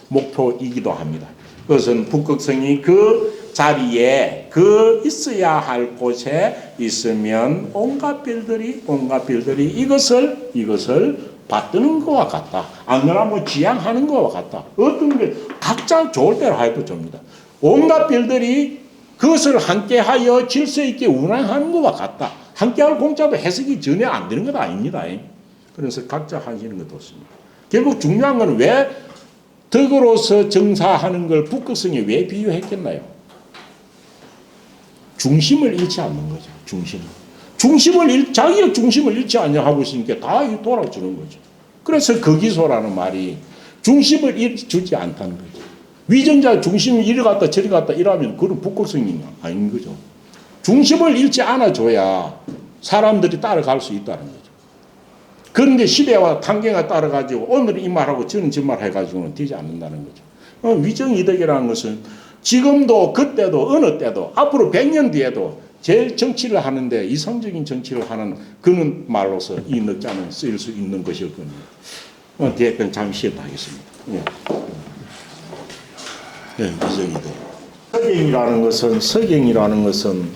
목표이기도 합니다. 그것은 북극성이 그 자리에 그 있어야 할 곳에 있으면 온갖 별들이 이것을 받드는 것과 같다. 안 그러면 지향하는 것과 같다. 어떤 게 각자 좋을 대로 해도 됩니다. 온갖 별들이 그것을 함께하여 질서 있게 운행하는 것과 같다. 함께할 공짜도 해석이 전혀 안 되는 것 아닙니다. 그래서 각자 하시는 것도 없습니다. 결국 중요한 건 왜 덕으로서 정사하는 걸 북극성에 왜 비유했겠나요? 중심을 잃지 않는 거죠. 자기가 중심을 잃지 않냐 하고 있으니까 다 돌아주는 거죠. 그래서 거기서라는 말이 중심을 잃지 않다는 거죠. 위전자 중심을 잃어갔다 저리 갔다 이러면 그건 북극성이 아닌 거죠. 중심을 잃지 않아줘야 사람들이 따라갈 수 있다는 거죠. 그런데 시대와 환경에 따라가지고 오늘은 이 말하고 저는 저 말 해가지고는 되지 않는다는 거죠. 위정이득이라는 것은 지금도 그때도 어느 때도 앞으로 100년 뒤에도 제일 정치를 하는데 이성적인 정치를 하는 그런 말로서 이 넉자는 쓰일 수 있는 것이었거든요. 뒤에 잠시 쉬었다 하겠습니다. 위정이득. 서경이라는 것은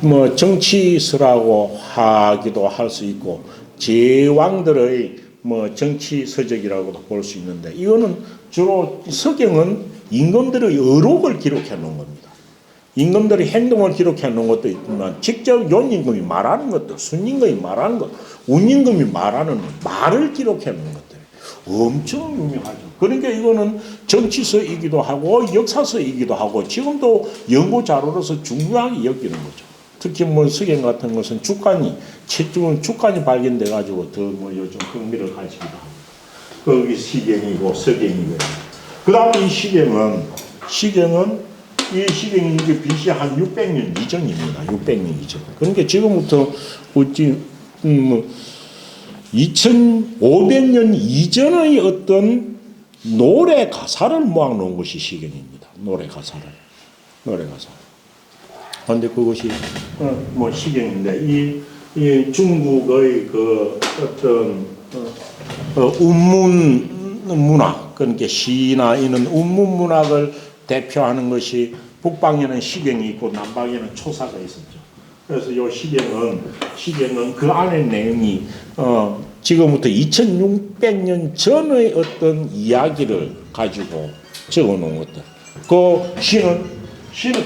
뭐 정치서라고 하기도 할 수 있고 제왕들의 뭐 정치 서적이라고도 볼 수 있는데 이거는 주로 서경은 임금들의 의록을 기록해 놓은 겁니다. 임금들의 행동을 기록해 놓은 것도 있지만 직접 연임금이 말하는 것도 순임금이 말하는 것, 운임금이 말하는 말을 기록해 놓은 것들 엄청 유명하죠. 그러니까 이거는 정치서이기도 하고 역사서이기도 하고 지금도 연구 자료로서 중요하게 여기는 거죠. 특히 뭐 서경 같은 것은 최초는 축간이 발견돼 가지고 더 뭐 요즘 흥미를 가지기도 하고 거기 시경이고 서경이고 그 다음에 이 시경은 이게 BC 한 600년 이전입니다. 600년 이전. 그러니까 지금부터 2500년 이전의 어떤 노래 가사를 모아놓은 것이 시경입니다. 노래 가사를. 그런데 그것이 뭐 시경인데 이 중국의 그 어떤 운문 문화 그러니까 시나 이런 운문 문학을 대표하는 것이 북방에는 시경이 있고 남방에는 초사가 있었죠. 그래서 이 시경은 그 안에 내용이 지금부터 2600년 전의 어떤 이야기를 가지고 적어놓은 것들. 그 시는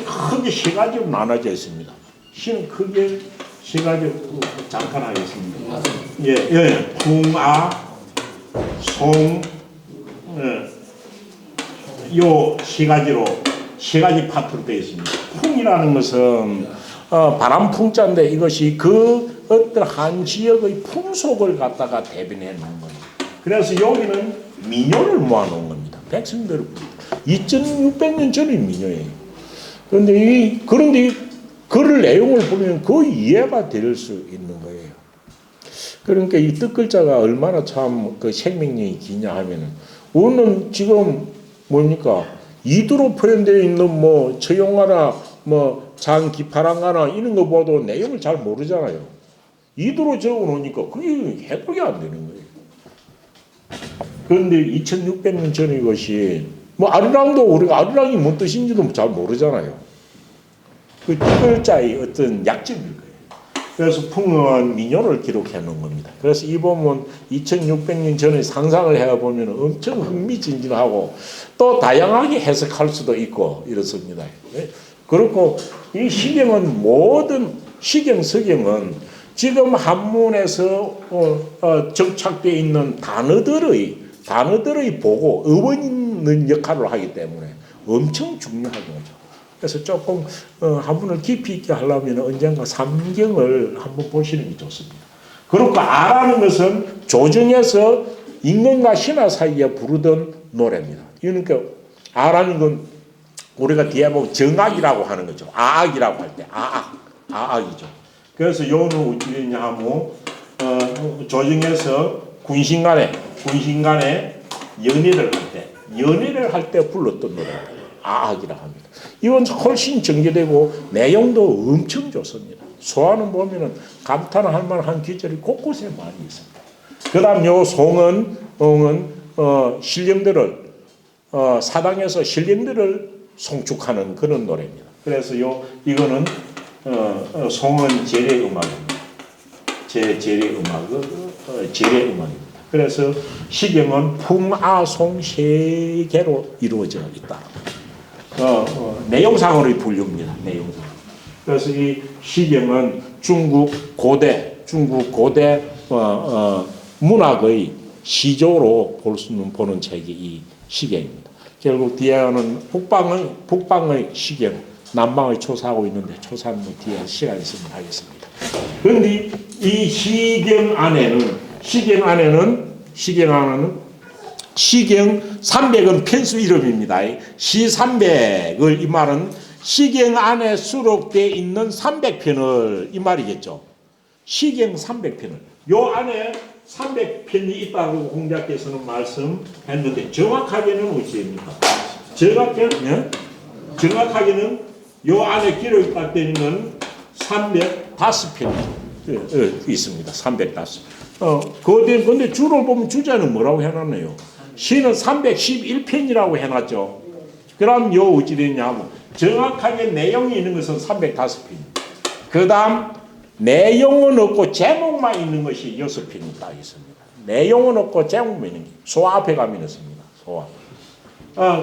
크게 세 가지로 나눠져 있습니다. 시는 크게 세 가지로 잠깐 하겠습니다. 풍아, 송, 요 세 가지 파트로 되어 있습니다. 풍이라는 것은 바람풍자인데 이것이 그 어떤 한 지역의 풍속을 갖다가 대변해 놓은 겁니다. 그래서 여기는 민요를 모아놓은 겁니다. 백성들 2600년 전의 민요예요. 그런데 글 내용을 보면 거의 이해가 될 수 있는 거예요. 그러니까 이 뜻글자가 얼마나 참 그 생명력이 기냐 하면은 우리는 지금 뭡니까 이두로 표현되어 있는 뭐 처용하나 뭐 장기파랑가나 이런 거 봐도 내용을 잘 모르잖아요. 이두로 적어놓으니까 그게 해석이 안 되는 거예요. 그런데 2600년 전의 것이 뭐 아리랑도 우리가 아리랑이 뭔 뜻인지도 잘 모르잖아요. 그 뜻글자의 어떤 약점일 거예요. 그래서 풍은 민요를 기록해 놓은 겁니다. 그래서 이 보면 2600년 전에 상상을 해보면 엄청 흥미진진하고 또 다양하게 해석할 수도 있고 이렇습니다. 그렇고 이 시경은 모든 서경은 지금 한문에서 정착되어 있는 단어들의 보고 어원 있는 역할을 하기 때문에 엄청 중요한 거죠. 그래서 조금 한문을 깊이 있게 하려면 언젠가 삼경을 한번 보시는 게 좋습니다. 그리고 아라는 것은 조정에서 임금과 신하 사이에 부르던 노래입니다. 그러니까 아라는 건 우리가 뒤에 보면 정악이라고 하는 거죠. 아악이라고 할 때 아악이죠. 그래서 요는 어찌 냐 하면 조정에서 군신 간에 연애를 할 때 불렀던 노래입니다. 아악이라고 합니다. 이건 훨씬 정제되고 내용도 엄청 좋습니다. 소화는 보면은 감탄할 만한 기절이 곳곳에 많이 있습니다. 그 다음 요 송은 신령들을 사당에서 신령들을 송축하는 그런 노래입니다. 그래서 이거는 송은 제례 음악입니다. 제례 음악입니다. 그래서 시경은 풍아송 세 개로 이루어져 있다. 내용상으로의 분류입니다. 내용상. 그래서 이 시경은 중국 고대 문학의 시조로 보는 책이 이 시경입니다. 결국 뒤에는 북방의 시경, 남방의 초사하고 있는데 초사는 뭐 뒤에 시간 있으면 하겠습니다. 그런데 이 시경 안에는 시경 300은 편수 이름입니다. 시 300을 이 말은 시경 안에 수록되어 있는 300편을 이 말이겠죠. 시경 300편을 요 안에 300편이 있다고 공자께서는 말씀했는데 정확하게는 어찌입니까? 정확하게는 요 안에 기록이 되는 건 305편이 있습니다. 305. 근데 주를 보면 주제는 뭐라고 해놨네요? 시는 311편이라고 해놨죠. 그럼 요 어찌 되냐면 정확하게 내용이 있는 것은 305편입니다. 그 다음 내용은 없고 제목만 있는 것이 6편이 딱 있습니다. 내용은 없고 제목만 있는 게 소화 앞에 가면 있습니다. 소화.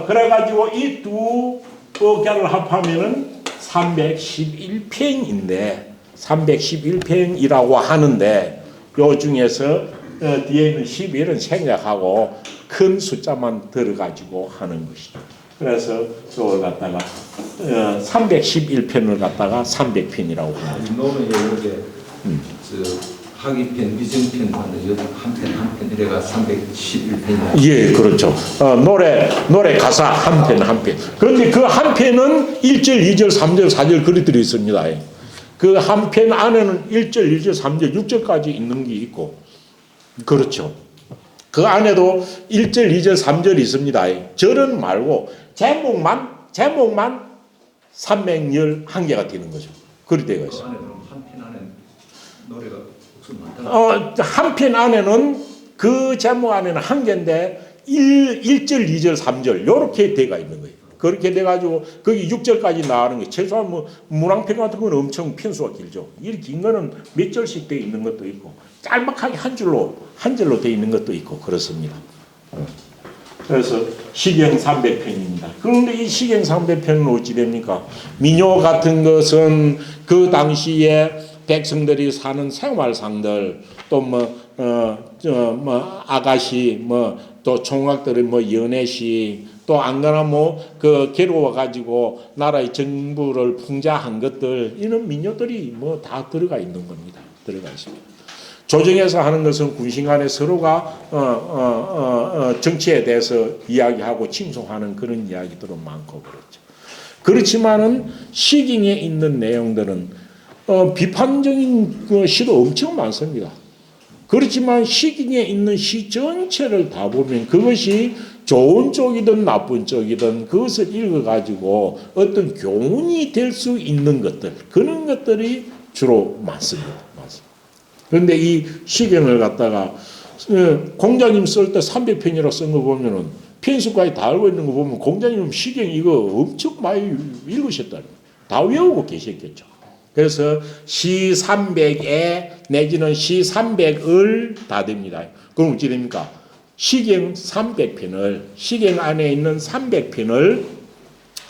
그래가지고 이 두 개를 합하면은 311편인데 311편이라고 하는데 요 중에서 뒤에 있는 11은 생략하고 큰 숫자만 들어가지고 하는 것이죠. 그래서 그걸 갖다가 311편을 갖다가 300편이라고 합니다. 노는 이렇게 하기편, 위정편 하는 한편 이래가 311편이야. 예, 그렇죠. 노래 가사 한 편. 그런데 그 한 편은 1절, 2절, 3절, 4절 그리 들어 있습니다. 그 한 편 안에는 1절, 2절, 3절, 6절까지 있는 게 있고, 그렇죠. 그 안에도 1절, 2절, 3절이 있습니다. 절은 말고 제목만 311개가 되는 거죠. 그리 되어 있어요. 한편 안에 노래가 한 편 안에는 그 제목 안에는 한 개인데 1절, 2절, 3절 이렇게 돼가 있는 거예요. 그렇게 돼가지고 거기 6절까지 나가는 거예요. 최소한 뭐 문항편 같은 건 엄청 편수가 길죠. 이렇게 긴 거는 몇 절씩 돼 있는 것도 있고 짤막하게 한 절로 돼 있는 것도 있고 그렇습니다. 그래서 시경 300편입니다. 그런데 이 시경 300편은 어찌 됩니까? 민요 같은 것은 그 당시에 백성들이 사는 생활상들 또 아가씨 또 총각들의 연애시 또 안 그러나 그 괴로워 가지고 나라의 정부를 풍자한 것들 이런 민요들이 다 들어가 있는 겁니다. 들어가 있습니다. 조정에서 하는 것은 군신간에 서로가 정치에 대해서 이야기하고 칭송하는 그런 이야기들은 많고 그렇죠. 그렇지만은 시경에 있는 내용들은 비판적인 시도 엄청 많습니다. 그렇지만 시경에 있는 시 전체를 다 보면 그것이 좋은 쪽이든 나쁜 쪽이든 그것을 읽어가지고 어떤 교훈이 될 수 있는 것들 그런 것들이 주로 많습니다. 그런데 이 시경을 갖다가 공자님 쓸 때 300편이라고 쓴 거 보면은 편수까지 다 알고 있는 거 보면 공자님 시경 이거 엄청 많이 읽으셨다. 다 외우고 계셨겠죠. 그래서 시 300에 내지는 시 300을 다 됩니다. 그럼 어찌 됩니까? 시경 300편을 시경 안에 있는 300편을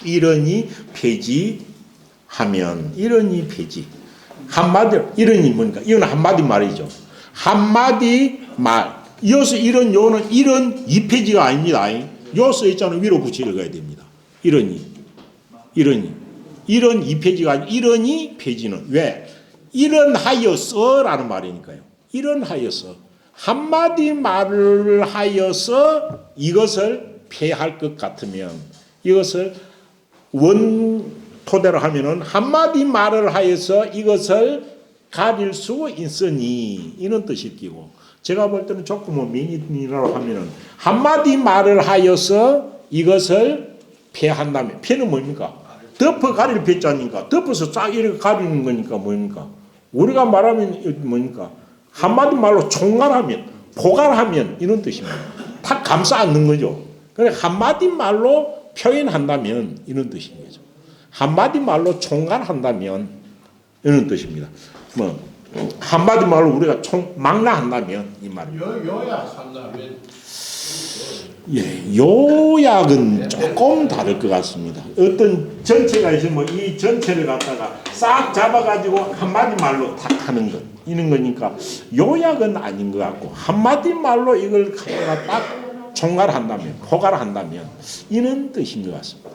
이런이 폐지하면 이런이 폐지 한마디로 이런이 뭡니까? 이건 한마디 말이죠. 한마디 말 이어서 이런 요는 이런 2페이지가 아닙니다. 요써 있잖아요. 위로 붙여 읽어야 됩니다. 이런 2페이지가 아니라 이런이 페이지는 왜? 이런하여서라는 말이니까요. 이런하여서 한마디 말을 하여서 이것을 폐할 것 같으면 이것을 원토대로 하면은 한마디 말을 하여서 이것을 가릴 수 있으니 이런 뜻일 끼고 제가 볼 때는 조금 민이라고 하면은 한마디 말을 하여서 이것을 폐한다면 폐는 뭡니까? 덮어 가릴 폐자니까 덮어서 쫙 이렇게 가리는 거니까 뭡니까? 우리가 말하면 뭡니까? 한마디 말로 총괄하면 포괄하면 이런 뜻입니다. 다 감싸 안는 거죠. 그래 한마디 말로 표현한다면 이런 뜻인 거죠. 한마디 말로 총괄한다면 이런 뜻입니다. 뭐 한마디 말로 우리가 망라한다면 이 말입니다. 요약 한다면 예, 요약은 조금 다를 것 같습니다. 어떤 전체가 있으면 이 전체를 갖다가 싹 잡아가지고 한마디 말로 탁 하는 것 이런 거니까 요약은 아닌 것 같고 한마디 말로 이걸 갖다가 딱 총괄한다면 포괄한다면 이런 뜻인 것 같습니다.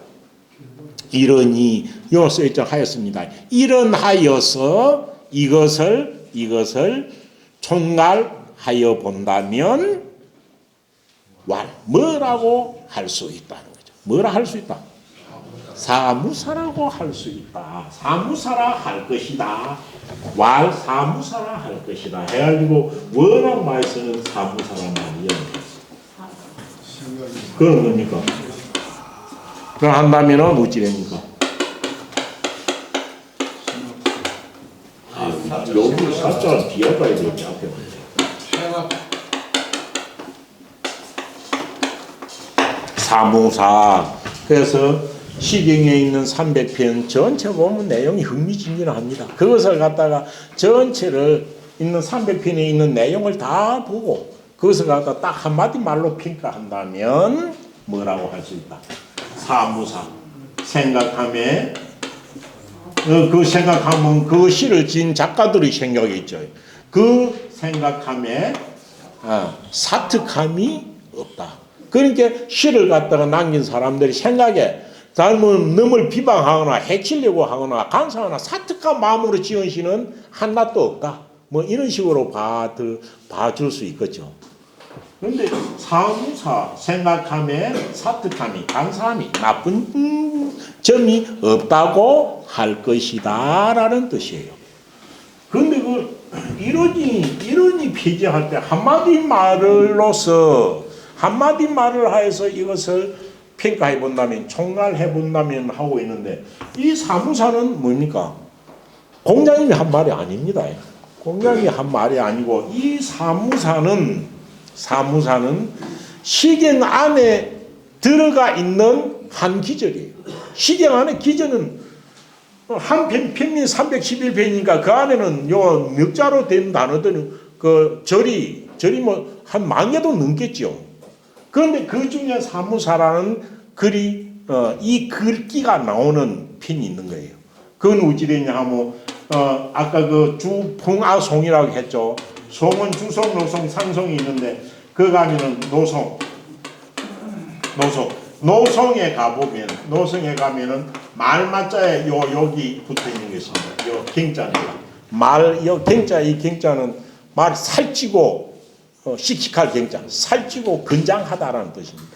이러니 요 써있죠 하였습니다. 이런하여서 이것을 총괄하여 본다면 뭐라고 할 수 있다는 거죠. 뭐라 할 수 있다? 사무사라고 할 수 있다. 사무사라 할 것이다. 사무사라 할 것이다. 해가지고 워낙 많이 쓰는 사무사란 말이에요. 그런 겁니까? 그럼 한다면 어찌 됩니까? 여기 살짝 뒤에 봐야 되겠지. 앞에 생각 사무사. 그래서 시경에 있는 300편 전체 보면 내용이 흥미진진합니다. 그것을 갖다가 전체를 있는 300편에 있는 내용을 다 보고 그것을 갖다 딱 한마디 말로 평가한다면 뭐라고 할 수 있다? 사무사. 생각하면 그 생각하면 그 시를 지은 작가들의 생각이 있죠. 그 생각함에 사특함이 없다. 그러니까 시를 갖다가 남긴 사람들이 생각에 남을 비방하거나 해치려고 하거나 강상하거나 사특한 마음으로 지은 시는 하나도 없다. 뭐 이런 식으로 봐줄 수 있겠죠. 그런데 사무사 생각함에 사특함이 강사함이 나쁜 점이 없다고 할 것이다 라는 뜻이에요. 그런데 이러니 폐지할 때 한마디 말을 하여서 이것을 평가해 본다면 총괄해 본다면 하고 있는데 이 사무사는 뭡니까? 공자님이 한 말이 아닙니다. 공자님이 한 말이 아니고 이 사무사는 시경 안에 들어가 있는 한 기절이에요. 시경 안에 기절은 한 편이 311편이니까 그 안에는 요 멱자로 된 단어들은 그 절이 뭐 한 만개도 넘겠죠. 그런데 그 중에 사무사라는 글이 이 글귀가 나오는 편이 있는 거예요. 그건 어찌되냐 하면 아까 그 주풍아송이라고 했죠. 송은 주송, 노송, 상송이 있는데 그 가면은 노송에 가면은 말마자에 여기 붙어 있는 게 있습니다. 요 경자입니다. 요 경자 이 경자는 말 살찌고 씩씩할 경자, 살찌고 건장하다라는 뜻입니다.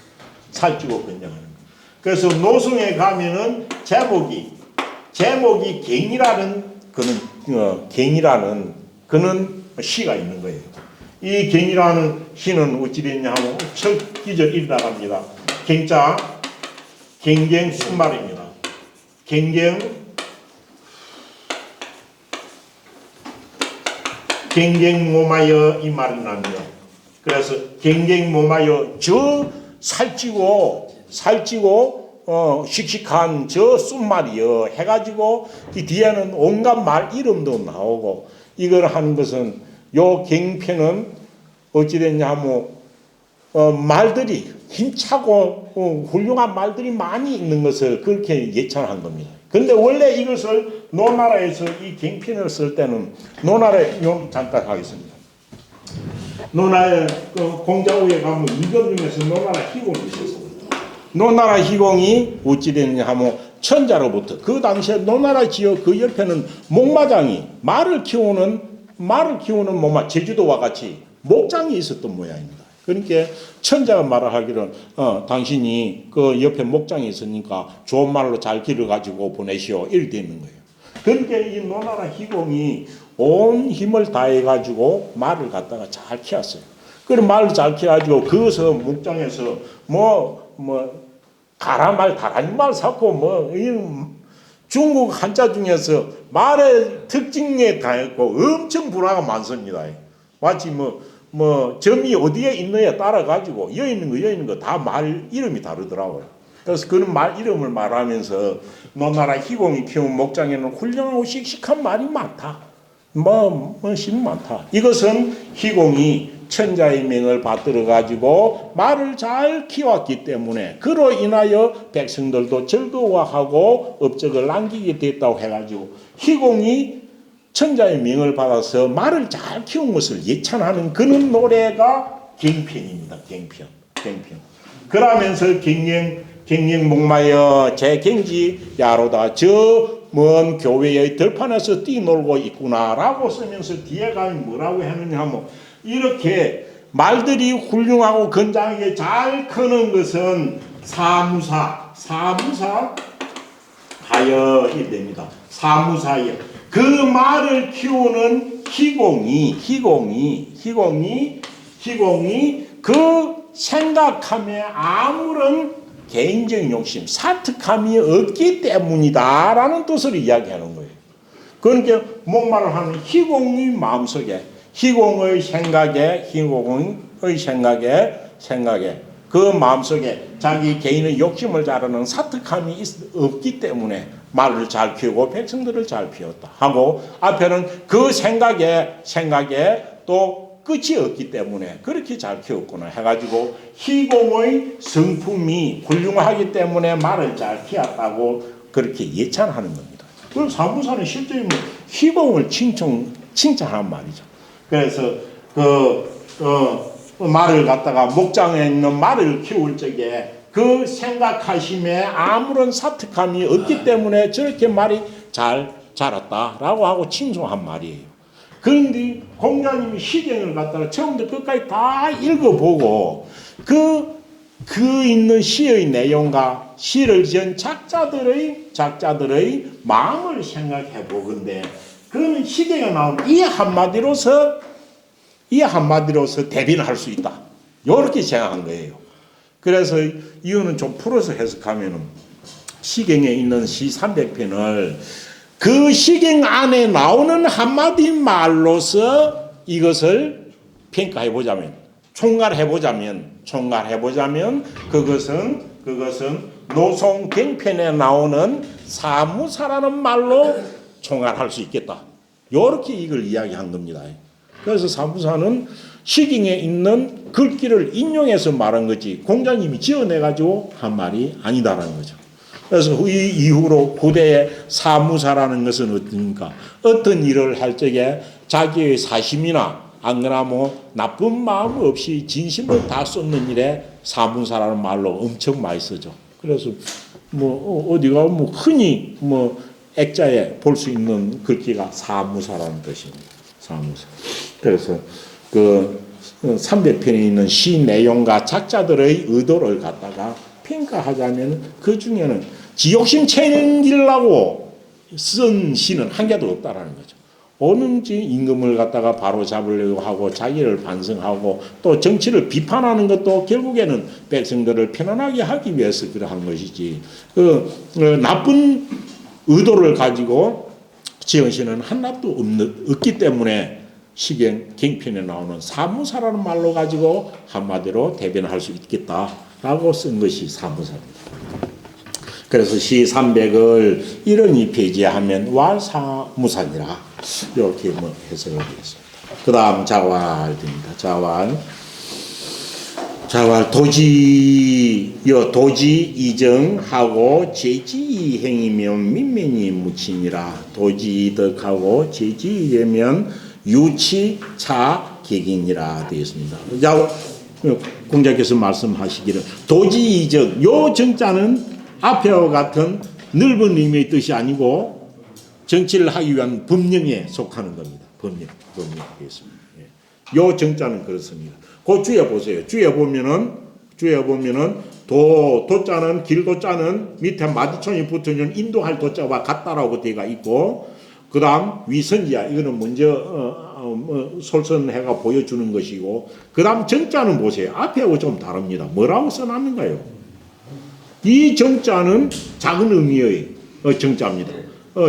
살찌고 건장하는 것. 그래서 노송에 가면은 제목이 갱이라는 그는 시가 있는 거예요. 이 갱이라는 시는 어찌 됐냐 하면 첫 기절 읽다갑니다. 갱자 갱갱 순말입니다. 갱갱모마여 이 말이 납니다. 그래서 갱갱모마여 저 살찌고 씩씩한 저 순말이여 해가지고 이 뒤에는 온갖 말 이름도 나오고 이걸 하는 것은 요 갱편은 어찌 됐냐 하면 말들이 힘차고 훌륭한 말들이 많이 있는 것을 그렇게 예찬한 겁니다. 근데 원래 이것을 노나라에서 이 갱편을 쓸 때는 노나라에 잠깐 하겠습니다. 노나라에 공자우에 가면 이것 중에서 노나라 희공이 있었습니다. 노나라 희공이 어찌 됐냐 하면 천자로부터 그 당시에 노나라 지역 그 옆에는 목마장이 말을 키우는 목마 제주도와 같이 목장이 있었던 모양입니다. 그러니까 천자가 말하기를 당신이 그 옆에 목장이 있으니까 좋은 말로 잘 길어가지고 보내시오 이렇게 되는 거예요. 그러니까 이 노나라 희공이 온 힘을 다해가지고 말을 갖다가 잘 키웠어요. 그럼 말을 잘 키워가지고 거기서 목장에서 가라말 다라니말 샀고 중국 한자 중에서 말의 특징에 다했고 엄청 분화가 많습니다. 마치 뭐 점이 어디에 있느냐에 따라 가지고 여 있는 거 다 말 이름이 다르더라고요. 그래서 그런 말 이름을 말하면서 노나라 희공이 키운 목장에는 훌륭하고 씩씩한 말이 많다. 심 많다. 이것은 희공이 천자의 명을 받들어 가지고 말을 잘 키웠기 때문에 그로 인하여 백성들도 절도하고 업적을 남기게 됐다고 해가지고 희공이 천자의 명을 받아서 말을 잘 키운 것을 예찬하는 그런 노래가 갱편입니다. 갱편. 그러면서 갱령 목마여 제 갱지 야로다 저 먼 교회의 들판에서 뛰놀고 있구나라고 쓰면서 뒤에 가면 뭐라고 하느냐 하면 이렇게 말들이 훌륭하고 건장하게 잘 크는 것은 사무사 하여이 됩니다. 사무사여 그 말을 키우는 희공이 그 생각함에 아무런 개인적 욕심, 사특함이 없기 때문이다라는 뜻을 이야기하는 거예요. 그러니까 목말을 하는 희공의 마음속에, 희공의 생각에 그 마음속에 자기 개인의 욕심을 자르는 사특함이 없기 때문에 말을 잘 키우고 백성들을 잘 키웠다 하고 앞에는 그 생각에 또 끝이 없기 때문에 그렇게 잘 키웠구나 해가지고 희공의 성품이 훌륭하기 때문에 말을 잘 키웠다고 그렇게 예찬하는 겁니다. 그럼 사무사는 실제 희공을 칭찬한 말이죠. 그래서 말을 갖다가 목장에 있는 말을 키울 적에 그 생각하심에 아무런 사특함이 없기 때문에 저렇게 말이 잘 자랐다라고 하고 칭송한 말이에요. 그런데 공자님이 시경을 갖다가 처음부터 끝까지 다 읽어보고 그 있는 시의 내용과 시를 지은 작자들의 마음을 생각해 보건대 그러면 시경에 나온 이 한마디로서 대변할 수 있다. 이렇게 생각한 거예요. 그래서 이유는 좀 풀어서 해석하면은 시경에 있는 시 300편을 그 시경 안에 나오는 한마디 말로서 이것을 평가해보자면 총괄해보자면 그것은 노송경편에 나오는 사무사라는 말로 총괄할 수 있겠다. 이렇게 이걸 이야기한 겁니다. 그래서 사무사는 시경에 있는 글귀를 인용해서 말한 거지 공자님이 지어내가지고 한 말이 아니다라는 거죠. 그래서 이 이후로 후대의 사무사라는 것은 어떻습니까? 어떤 일을 할 적에 자기의 사심이나 안 그러나 나쁜 마음 없이 진심을 다 쏟는 일에 사무사라는 말로 엄청 많이 쓰죠. 그래서 어디가 흔히 액자에 볼 수 있는 글귀가 사무사라는 뜻입니다. 사무사. 그래서 그 300편에 있는 시 내용과 작자들의 의도를 갖다가 평가하자면 그 중에는 지욕심 챙기려고 쓴 시는 한 개도 없다라는 거죠. 오는지 임금을 갖다가 바로 잡으려고 하고 자기를 반성하고 또 정치를 비판하는 것도 결국에는 백성들을 편안하게 하기 위해서 그러한 것이지 나쁜 의도를 가지고 지은 시는 하나도 없기 때문에 시경 경편에 나오는 사무사라는 말로 가지고 한마디로 대변할 수 있겠다라고 쓴 것이 사무사입니다. 그래서 시 300을 이런이 폐지하면 왈사무사니라 이렇게 해석을 하겠습니다. 그 다음 자왈입니다. 자왈 도지 이정하고 제지행이면 민면이 무친이라 도지덕하고 제지이면 유치차객이니라 되어 있습니다. 공자께서 말씀하시기를 도지이정 요 정자는 앞에와 같은 넓은 의미의 뜻이 아니고 정치를 하기 위한 법령에 속하는 겁니다. 법령 되겠습니다. 요 정자는 그렇습니다. 그 주에 보세요. 주에 보면은 도자는 길도자는 밑에 마디촌이 붙어있는 인도할 도자와 같다라고 되어 있고 그 다음 위선지야 이거는 먼저 솔선해가 보여주는 것이고 그 다음 정자는 보세요. 앞에하고 좀 다릅니다. 뭐라고 써놨는가요? 이 정자는 작은 의미의 정자입니다.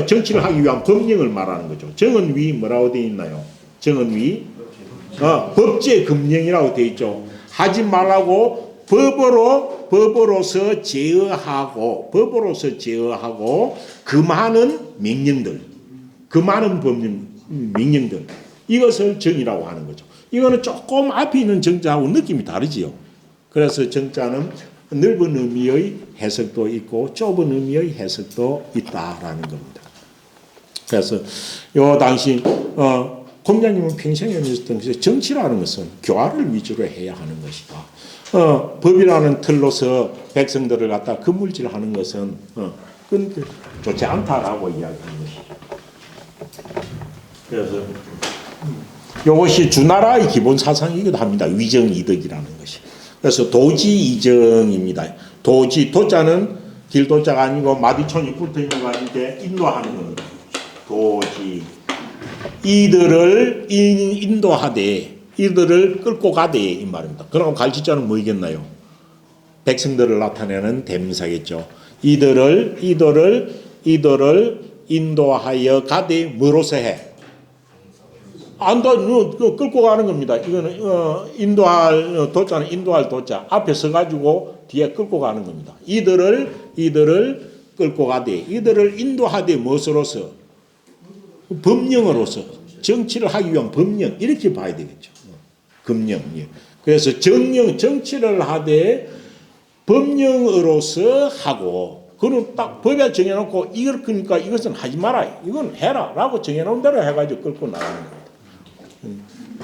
정치를 하기 위한 법령을 말하는 거죠. 정은 위 뭐라고 되어 있나요? 정은 위 법제 금령이라고 되어 있죠. 하지 말라고 법으로서 제어하고 그 많은 명령들, 그 많은 법령 명령들, 이것을 정이라고 하는 거죠. 이거는 조금 앞에 있는 정자하고 느낌이 다르지요. 그래서 정자는 넓은 의미의 해석도 있고 좁은 의미의 해석도 있다라는 겁니다. 그래서 요 당시 공자님은 평생에 있었던 것이 정치라는 것은 교화를 위주로 해야 하는 것이다. 법이라는 틀로서 백성들을 갖다 근물질하는 것은 그건 좋지 않다라고 이야기하는 것이죠. 그래서 이것이 주나라의 기본 사상이기도 합니다. 위정이덕이라는 것이. 그래서 도지이정입니다. 도자는 길도자가 아니고 마디촌이 붙어있는 거 아닌데 인도하는 겁니다. 도지. 이들을 인도하되 이들을 끌고 가되 이 말입니다. 그럼 갈지자는 뭐이겠나요? 백성들을 나타내는 대명사겠죠. 이들을 인도하여 가되 뭐로서 해? 끌고 가는 겁니다. 이거는 인도할 도자는 인도할 도자 앞에 서가지고 뒤에 끌고 가는 겁니다. 이들을 끌고 가되 이들을 인도하되 무엇으로서? 법령으로서 정치를 하기 위한 법령 이렇게 봐야 되겠죠. 금령. 그래서 정치를 하되 법령으로서 하고 그는 딱 법에 정해놓고 이걸 그러니까 이것은 하지 마라 이건 해라라고 정해놓은 대로 해가지고 끌고 나가는 겁니다.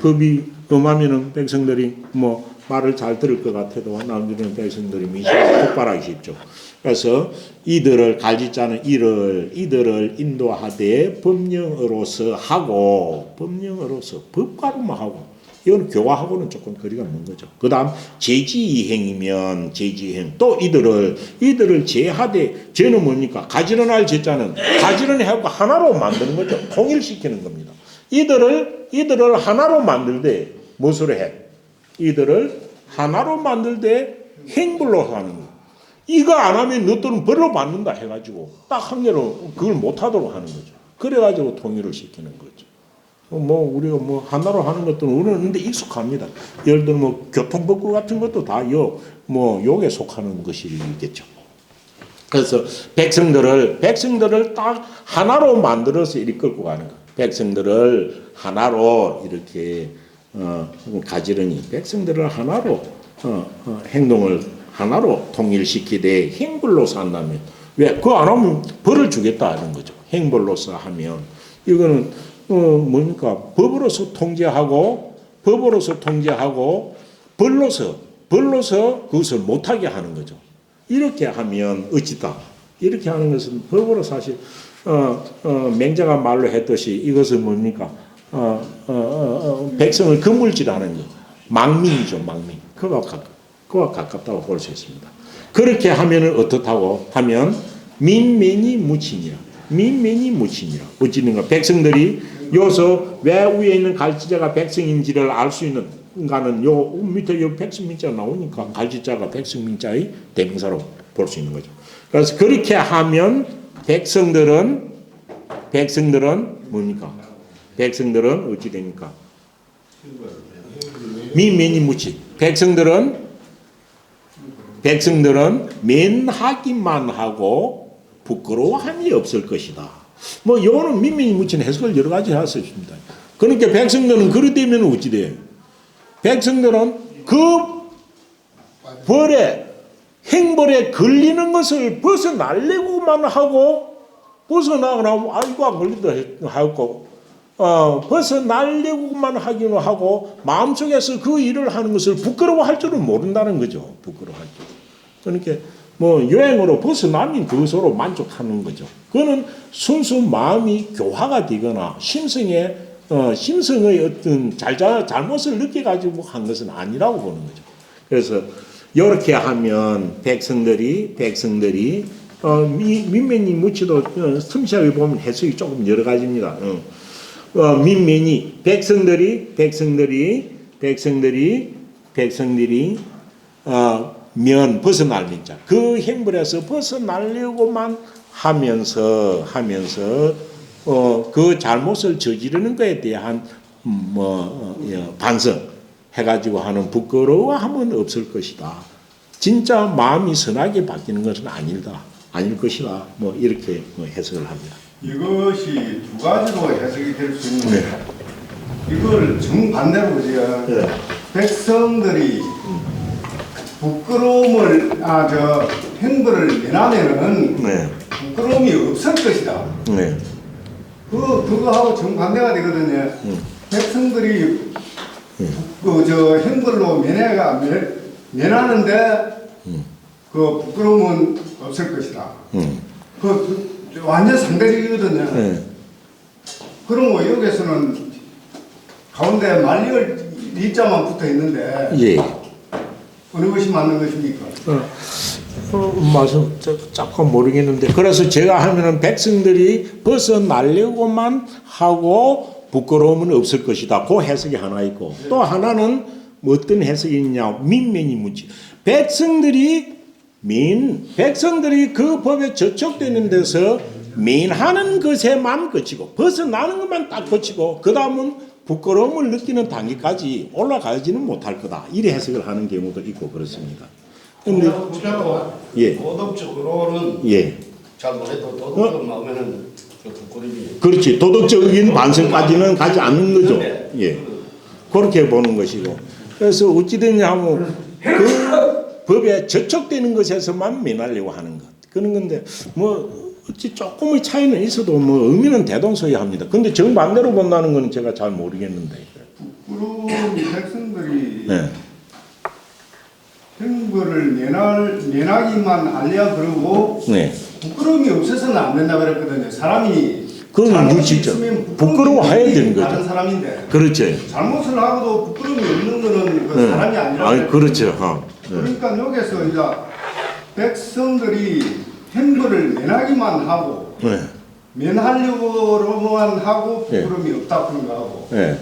법이 엄하면은 백성들이 뭐 말을 잘 들을 것 같아도 남들은 백성들이 미시가 폭발하기 쉽죠. 그래서 이들을 갈지자는 이들을 인도하되 법령으로서 하고 법령으로서 법가로만 하고 이건 교화하고는 조금 거리가 먼 거죠. 그 다음 제지이행이면 제지이행 또 이들을 제하되 제는 뭡니까? 가지런할 제자는 가지런해하고 하나로 만드는 거죠. 통일시키는 겁니다. 이들을 하나로 만들되 무엇으로 해? 이들을 하나로 만들되 행불로 하는 거. 이거 안 하면 너들은 벌로 받는다 해가지고 딱 한 개로 그걸 못하도록 하는 거죠. 그래가지고 통일을 시키는 거죠. 우리가 하나로 하는 것들은 우리는 근데 익숙합니다. 예를 들면 교통법규 같은 것도 다 욕에 속하는 것이겠죠. 그래서 백성들을 딱 하나로 만들어서 이렇게 끌고 가는 거. 백성들을 하나로 이렇게 가지런히 백성들을 하나로 행동을 하나로 통일시키되 행불로서 한다면 왜 그거 안 하면 벌을 주겠다 하는 거죠. 행불로서 하면 이거는 뭡니까? 법으로서 통제하고 벌로서 그것을 못하게 하는 거죠. 이렇게 하면 어찌다. 이렇게 하는 것은 법으로 사실 맹자가 말로 했듯이 이것은 뭡니까? 백성을 그물질하는 거. 망민이죠, 망민. 그와 가깝다고 볼 수 있습니다. 그렇게 하면은 어떻다고 하면 민면이 무친이라. 어찌는가? 백성들이 여기서 왜 위에 있는 갈지자가 백성인지를 알 수 있는가는 요 밑에 요 백성민자 나오니까 갈지자가 백성민자의 대명사로 볼 수 있는 거죠. 그래서 그렇게 하면 백성들은 뭡니까? 백성들은 어찌 됩니까? 민면이 무치. 백성들은 면하기만 하고 부끄러워함이 없을 것이다. 요거는 민면이 무치는 해석을 여러 가지 할 수 있습니다. 그러니까 백성들은 그리 되면 어찌 돼요? 백성들은 그 행벌에 걸리는 것을 벗어나려고만 하고 벗어나고 아이고 안 걸린다 하고 벗어나려고만 하기는 하고 마음속에서 그 일을 하는 것을 부끄러워할 줄은 모른다는 거죠. 부끄러워할 줄. 그러니까 여행으로 벗어나면 그것으로 만족하는 거죠. 그거는 순수 마음이 교화가 되거나 심성의 어떤 잘못을 느껴가지고 한 것은 아니라고 보는 거죠. 그래서 이렇게 하면 백성들이 민면이 무치도 틈새하게 보면 해석이 조금 여러 가지입니다. 민면이 백성들이 면 벗어날 민자 그 행벌에서 벗어나려고만 하면서 그 잘못을 저지르는 것에 대한 반성해가지고 하는 부끄러워함은 없을 것이다. 진짜 마음이 선하게 바뀌는 것은 아닐 것이다. 뭐 이렇게 해석을 합니다. 이것이 두 가지로 해석이 될 수 있는데 이걸 정반대로 보세요. 네. 백성들이 부끄러움을 행보를 면하면은 네. 부끄러움이 없을 것이다. 네. 그거하고 정반대가 되거든요. 백성들이 행보로 면하는데 그 부끄러움은 없을 것이다. 완전 상대적이거든요. 네. 그럼 여기에서는 가운데 말리을 이자만 붙어 있는데 예. 어느 것이 맞는 것입니까? 맞아. 잠깐 모르겠는데. 그래서 제가 하면은 백성들이 벗어나려고만 하고 부끄러움은 없을 것이다. 그 해석이 하나 있고. 또 하나는 어떤 해석이 있냐. 민면이 묻지. 백성들이 그 법에 저촉되는 데서 면하는 것에만 그치고 벗어나는 것만 딱 그치고 그 다음은 부끄러움을 느끼는 단계까지 올라가지는 못할 거다. 이래 해석을 하는 경우도 있고 그렇습니다. 근데 부자로 예. 도덕적으로는 예. 잘못해도 도덕적으로 나오면은 그 부끄러움이 그렇지. 도덕적인 반성까지는 가지 않는 거죠. 네. 예. 그렇게 보는 것이고. 그래서 어찌됐냐 하면 그 법에 저촉되는 것에서만 면하려고 하는 것. 그런 건데 뭐 어찌 조금의 차이는 있어도 뭐 의미는 대동소이합니다. 근데 정반대로 본다는 거는 제가 잘 모르겠는데. 부끄러움이 백성들이 네. 행보를 면하기만 하려 그러고 네. 부끄러움이 없어서는 안 된다 그랬거든요. 사람이 그건 잘못이 무지죠. 있으면 부끄러워해야 되는 거죠. 다른 사람인데 그렇죠. 잘못을 하고도 부끄러움이 없는 거는 그 네. 사람이 아니라. 아니, 그렇죠. 네. 그러니까 여기서 이제 백성들이 행보를 면하기만 하고 네. 면하려고만 하고 부끄러움이 없다 그런 거하고. 네.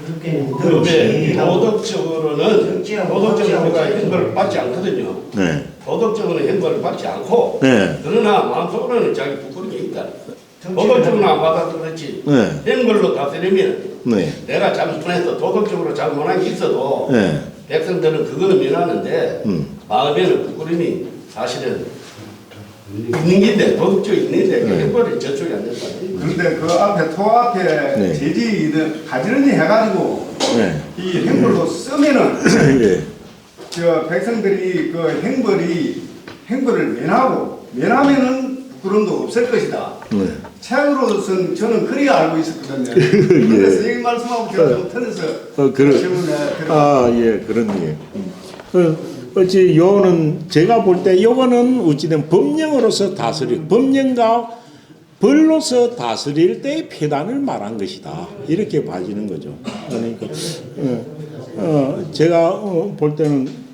그런데 도덕적으로는 우리가 행보를 받지 않거든요. 네. 도덕적으로는 행보를 받지 않고 네. 그러나 마음속으로는 자기 부끄러움이 있다. 도덕적으로는 안 받아도 그렇지. 네. 행보로 다스리면 네. 내가 잘못해서 도덕적으로 잘못한 게 있어도 네. 백성들은 그거는 면하는데 마음에는 부끄러움이 사실은 있는 긴데 도덕적이 있는데 그 행보를 저촉이 안 된다. 그런데 그 앞에 토 앞에 네. 재지 가지런히 해가지고 네. 이 행보로 쓰면은 예. 저 백성들이 그 행보를 면하면은 부끄러움도 없을 것이다. 네. 책으로서는 저는 그리 알고 있었거든요. 그래서 이 말씀하고 제가 좀 틀어서 예, 그런 예. 어찌 요는 제가 볼 때 요거는 어찌된 법령으로서 법령과 벌로서 다스릴 때의 폐단을 말한 것이다. 이렇게 봐지는 거죠. 그러니까 제가 볼 때는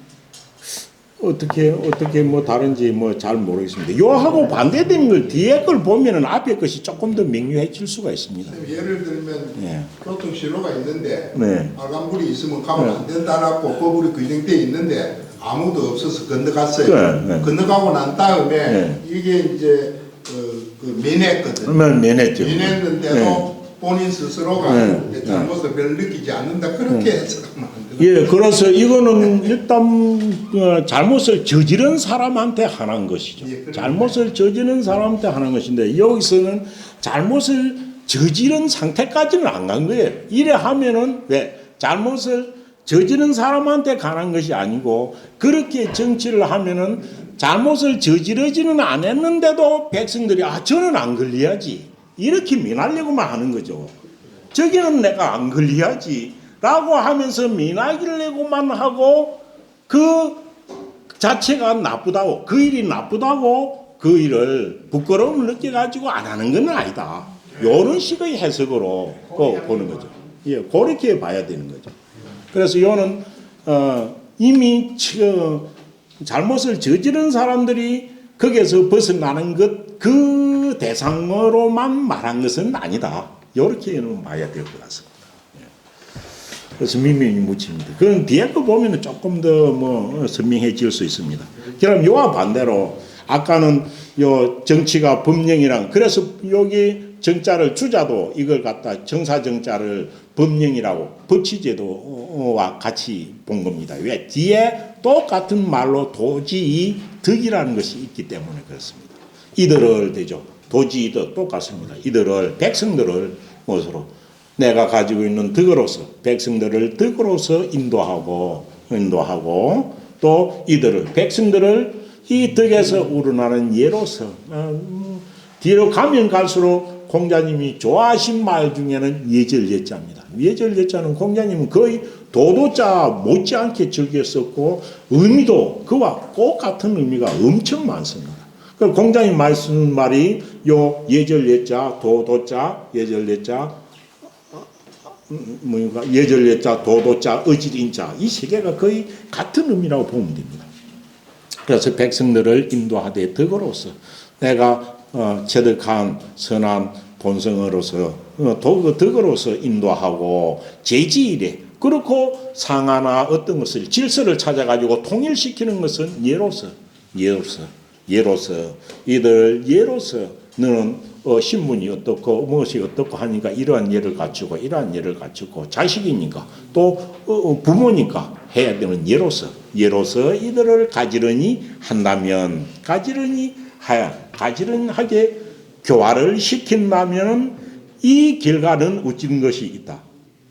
어떻게 뭐 다른지 뭐 잘 모르겠습니다. 요하고 반대되는 걸 뒤에 걸 보면은 앞에 것이 조금 더 명료해질 수가 있습니다. 예를 들면 예. 교통신호가 있는데 네. 빨간불이 있으면 가면 안 된다라고 법으로 규정되어 있는데 아무도 없어서 건너갔어요. 네. 건너가고 난 다음에 네. 이게 이제 면했거든요. 그러면 면했죠. 면했는데도 네. 본인 스스로가 네. 잘못을 별로 느끼지 않는다 그렇게 해석하면 안 돼요. 예, 그래서 이거는 일단 잘못을 저지른 사람한테 하는 것이죠. 예, 잘못을 저지른 사람한테 하는 것인데 여기서는 잘못을 저지른 상태까지는 안 간 거예요. 이래 하면은 왜 잘못을 저지른 사람한테 관한 것이 아니고 그렇게 정치를 하면은 잘못을 저지르지는 않았는데도 백성들이 저는 안 걸려야지 이렇게 면하려고만 하는 거죠. 저기는 내가 안 걸려야지 라고 하면서 면하려고만 하고 그 자체가 나쁘다고 그 일이 나쁘다고 그 일을 부끄러움을 느껴가지고 안 하는 건 아니다. 이런 식의 해석으로 보는 거죠. 예, 그렇게 봐야 되는 거죠. 그래서 이거는 이미 잘못을 저지른 사람들이 거기에서 벗어나는 것 그 대상으로만 말한 것은 아니다. 이렇게는 봐야 될 것 같습니다. 그래서 민면이 묻힙니다. 그건 뒤에 거 보면 조금 더 뭐 선명해질 수 있습니다. 그럼 요와 반대로 아까는 요 정치가 법령이랑 그래서 여기 정자를 주자도 이걸 갖다 정사정자를 법령이라고 법치제도와 같이 본 겁니다. 왜? 뒤에 똑같은 말로 도지이 덕이라는 것이 있기 때문에 그렇습니다. 이들을 되죠. 도지이도 똑같습니다. 이들을 백성들을 무엇으로 내가 가지고 있는 덕으로서 백성들을 덕으로서 인도하고 또 이들을 백성들을 이 덕에서 우러나는 예로서 뒤로 가면 갈수록 공자님이 좋아하신 말 중에는 예절예자입니다. 예절예자는 공자님은 거의 도도자 못지않게 즐겨 썼고 의미도 그와 꼭 같은 의미가 엄청 많습니다. 그 공자님 말씀 말이 요 예절예자 도도자 예절예자 예절예자 도도자 어질인자 이 세 개가 거의 같은 의미라고 보면 됩니다. 그래서 백성들을 인도하되 덕으로서 내가 체득한 선한 본성으로서 덕으로서 인도하고 제지일에 그렇고 상하나 어떤 것을 질서를 찾아가지고 통일시키는 것은 예로서 이들 예로서 너는 신분이 어떻고 무엇이 어떻고 하니까 이러한 예를 갖추고 이러한 예를 갖추고 자식이니까 또 부모니까 해야 되는 예로서 이들을 가지런히 한다면 가지런하게 교화를 시킨다면 이 결과는 어찌된 것이 있다.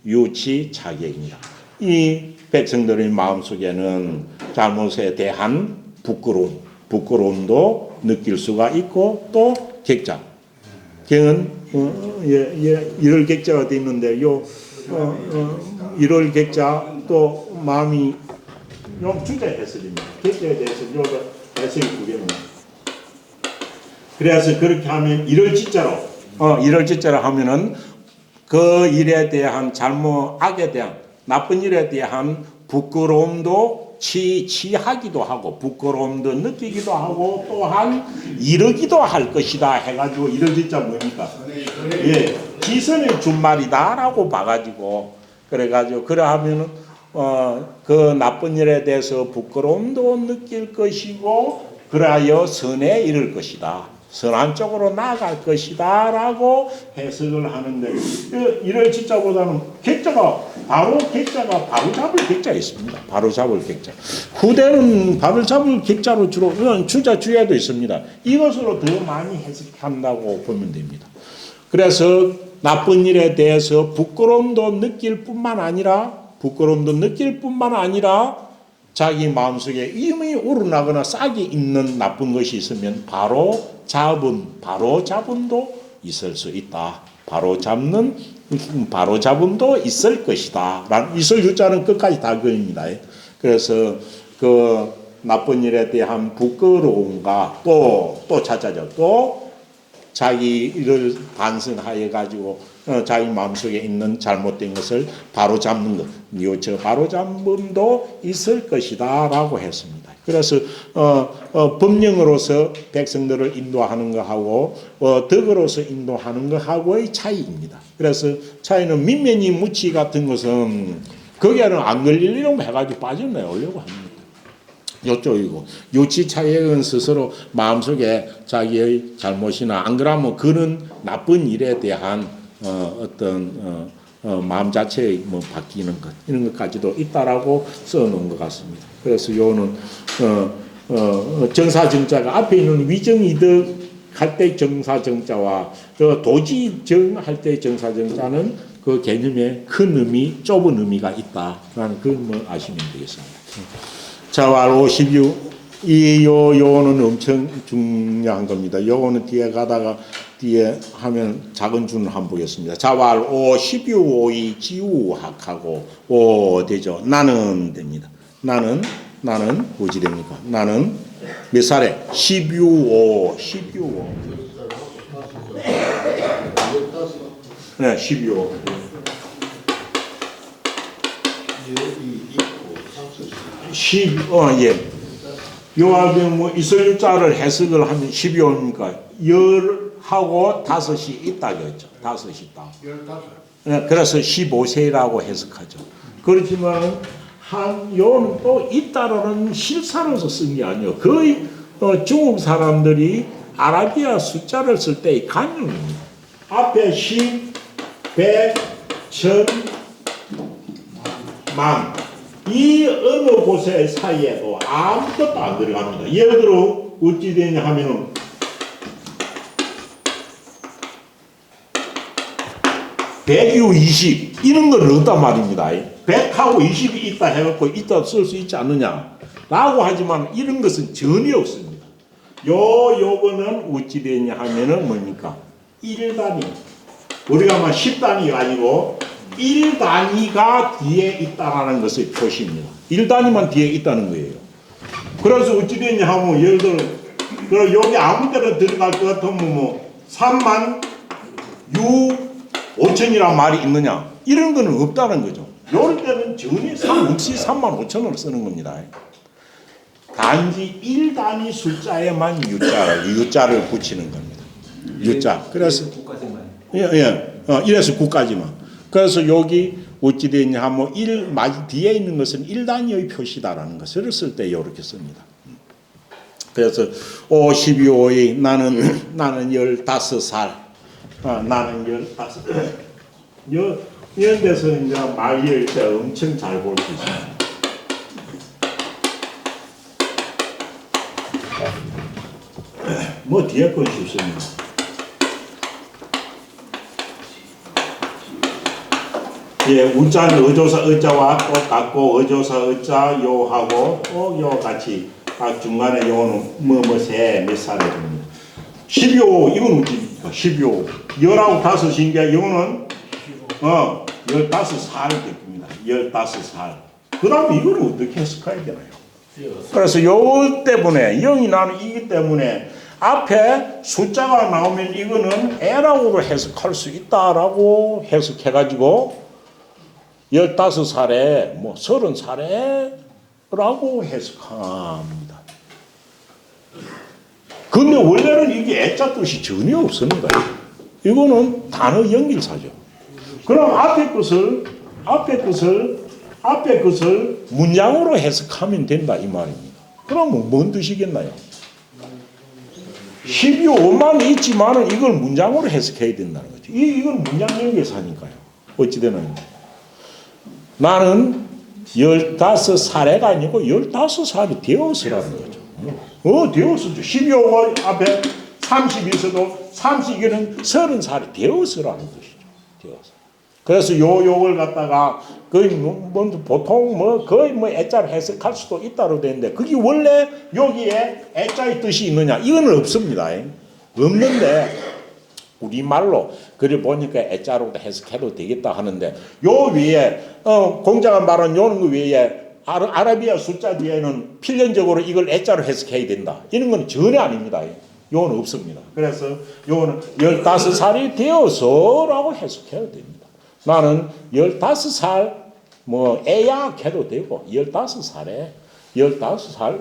유치자격입니다. 이 백성들의 마음속에는 잘못에 대한 부끄러움도 느낄 수가 있고 또 객자 경은 일월 객자가 되어 있는데 일월 객자 또 마음이 요 주제 해설입니다. 객자에 대해서 요가 해석이 두 개입니다. 그래서 그렇게 하면 일월지자로 하면은 그 일에 대한 잘못 악에 대한 나쁜 일에 대한 부끄러움도 취하기도 하고 부끄러움도 느끼기도 하고 또한 이르기도 할 것이다 해가지고 이러지자 뭡니까? 예, 기선의 준말이다라고 봐가지고 그래가지고 그러하면은 그 나쁜 일에 대해서 부끄러움도 느낄 것이고 그러하여 선에 이를 것이다. 선한 쪽으로 나아갈 것이다 라고 해석을 하는데 이럴 지자보다는 바로 잡을 객자가 있습니다. 바로 잡을 객자. 후대는 바로 잡을 객자로 주로 주자주야도 있습니다. 이것으로 더 많이 해석한다고 보면 됩니다. 그래서 나쁜 일에 대해서 부끄러움도 느낄 뿐만 아니라 자기 마음속에 이미 우러나거나 싹이 있는 나쁜 것이 있으면 바로 잡음도 있을 수 있다. 바로 잡음도 있을 것이다. 있을 유자는 끝까지 다 그입니다. 그래서 그 나쁜 일에 대한 부끄러움과 또 찾아져 또 자기를 반성하여 가지고 자기 마음속에 있는 잘못된 것을 바로 잡는 것, 저 바로 잡음도 있을 것이다 라고 했습니다. 그래서 법령으로서 백성들을 인도하는 것하고 덕으로서 인도하는 것하고의 차이입니다. 그래서 차이는 민면이 무치 같은 것은 거기에는 안 걸릴 일은 해가지고 빠져내려고 합니다. 이쪽이고 유치 차액은 스스로 마음속에 자기의 잘못이나 안 그러면 그런 나쁜 일에 대한 어떤 마음 자체의 뭐 바뀌는 것 이런 것까지도 있다라고 써놓은 것 같습니다. 그래서 요는 정사정자가 앞에 있는 위정이득 할 때 정사정자와 도지정 할 때 정사정자는 그 개념에 큰 의미, 좁은 의미가 있다라는 그 아시면 되겠습니다. 자왈 56 요거는 엄청 중요한 겁니다. 요거는 뒤에 하면 작은 줄을 한번 보겠습니다. 자왈 12 5이 지우학하고 되죠. 나는 됩니다. 나는 뭐지 됩니까? 나는 몇 살에? 12 5 네, 12 5 예. 요하면 뭐 이설자를 해석을 하면 12호니까 열하고 5이 있다겠죠. 5이 있다. 15. 그래서 15세라고 해석하죠. 그렇지만 요는 또 있다라는 실사로서 쓴 게 아니에요. 거의 중국 사람들이 아라비아 숫자를 쓸 때의 관용입니다. 앞에 10, 100, 1000, 만. 이 어느 곳에 사이에도 아무것도 안 들어갑니다. 예를 들어 어찌 되냐 하면은 100이고 20 이런 걸 넣었단 말입니다. 100하고 20이 있다 해갖고 이따 쓸 수 있지 않느냐 라고 하지만 이런 것은 전혀 없습니다. 요거는 어찌 되냐 하면은 뭡니까? 1단위. 우리가 막 10단위가 아니고 1단위가 뒤에 있다라는 것을 표시입니다. 1단위만 뒤에 있다는 거예요. 그래서 어찌 되냐 하면 예를 들어 그럼 여기 아무 데나 들어갈 것 같으면 뭐 3만 6 5천이란 말이 있느냐? 이런 거는 없다는 거죠. 이럴 때는 전혀 없이 3만 5천을 쓰는 겁니다. 단지 1단위 숫자에만 U자를 붙이는 겁니다. U자. 그래서 예. 1에서 9까지만. 그래서 여기 어찌 되냐 하면 1 뒤에 있는 것은 1단위의 표시다라는 것을 쓸 때 이렇게 씁니다. 그래서 52호의 나는 15살. 나는 15살. 이런 데서 이제 말일 때 엄청 잘 볼 수 있습니다. 뭐 뒤에 건 쉽습니다. 예, 우자는 어조사 어자와 똑같고 어조사 어자 요하고 요 같이 딱 중간에 요는 뭐뭐세 몇 살에 됩니다. 12호 이건 어떻습니까? 12호 10하고 5인 게 요는 15살 됩니다. 15살. 그 다음에 이걸 어떻게 해석해야 되나요? 그래서 요 때문에 0이 나누기 때문에 앞에 숫자가 나오면 이거는 L라고도 해석할 수 있다라고 해석해가지고 15살에 뭐 30살에 라고 해석합니다. 근데 원래는 이게 애자 뜻이 전혀 없습니다. 이거는 단어 연결사죠. 그럼 앞에 것을 문장으로 해석하면 된다 이 말입니다. 그럼 뭔 뜻이겠나요? 12호만 있지만은 이걸 문장으로 해석해야 된다는 거죠. 이건 문장 연결사니까요. 어찌 되나요? 나는 15살에가 아니고 15살이 되었으라는 거죠. 되었었죠. 12호가 앞에 30이 있어도 30이는 30살이 되었으라는 것이죠. 되어서. 그래서 요걸 갖다가 거의 보통 거의 애자를 해석할 수도 있다고 되는데 그게 원래 여기에 애자의 뜻이 있느냐? 이건 없습니다. 없는데 우리말로 그래 보니까 애자로도 해석해도 되겠다 하는데 요 위에 공자가 말한 요는 그 위에 아라비아 숫자 뒤에는 필연적으로 이걸 애자로 해석해야 된다. 이런 건 전혀 아닙니다. 요는 없습니다. 그래서 요는 15살이 되어서라고 해석해야 됩니다. 나는 15살 애야 해도 되고 15살에 15살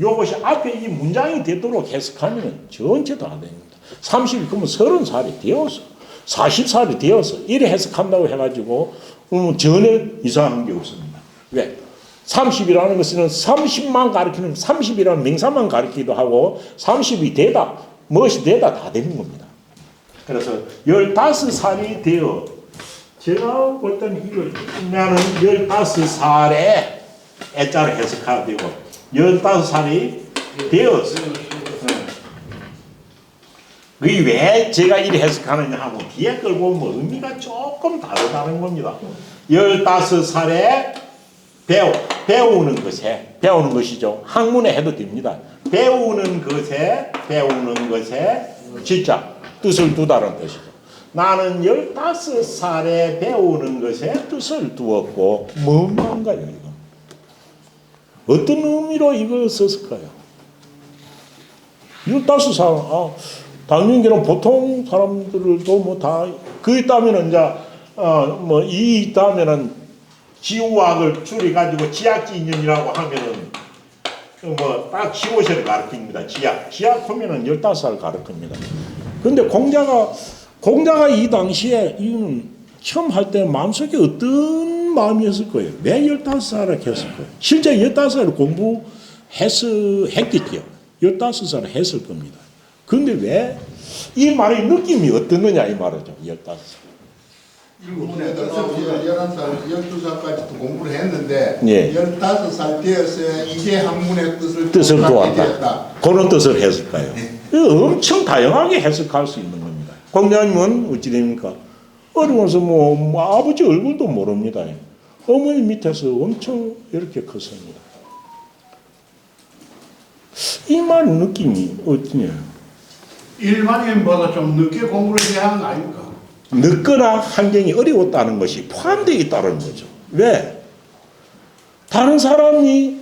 요것이 앞에 이 문장이 되도록 해석하면 전체 다 됩니다. 30이 그러면 30살이 되어서 40살이 되어서 이래 해석한다고 해가지고 전혀 이상한 게 없습니다. 왜? 30이라는 것은 30만 가리키는 30이라는 명사만 가리키기도 하고 30이 되다 무엇이 되다 다 되는 겁니다. 그래서 15살이 되어 제가 볼 때는 이걸 나는 15살에 애자를 해석해야 되고 15살이 되어서 그게 왜 제가 이렇게 해석하느냐 하고 뒤에 걸 보면 의미가 조금 다르다는 겁니다. 15살에 배우는 것이죠. 학문에 해도 됩니다. 배우는 것에 진짜 뜻을 두다는 뜻이죠. 나는 15살에 배우는 것에 뜻을 두었고 뭔가요 이거? 어떤 의미로 이걸 썼을까요? 15살 당연히는 보통 사람들도 다 그 있다면은 이제 이 있다면은 지우학을 줄여가지고 지약지인연이라고 하면은 딱 15세를 가르칩니다. 지약 하면은 15살 가르칩니다. 근데 공자가 이 당시에 처음 할 때 마음속에 어떤 마음이었을 거예요? 왜 15살을 했을 거예요? 실제 15살을 공부했겠지요. 15살을 했을 겁니다. 근데 왜 이 말의 느낌이 어떻느냐 이 말이죠. 15살. 일본에 들어가고 11살, 12살까지도 공부를 했는데 예. 15살 되었어야 이제 학문의 뜻을 알게 도왔다. 되었다. 그런 뜻을 해석해요. 이거 엄청 다양하게 해석할 수 있는 겁니다. 공자님은 어찌 됩니까? 어려워서 뭐 아버지 얼굴도 모릅니다. 어머니 밑에서 엄청 이렇게 컸습니다. 이 말 느낌이 어떠냐? 일반인보다 좀 늦게 공부를 해야 하는 거 아닙니까? 늦거나 환경이 어려웠다는 것이 포함되어 있다는 거죠. 왜? 다른 사람이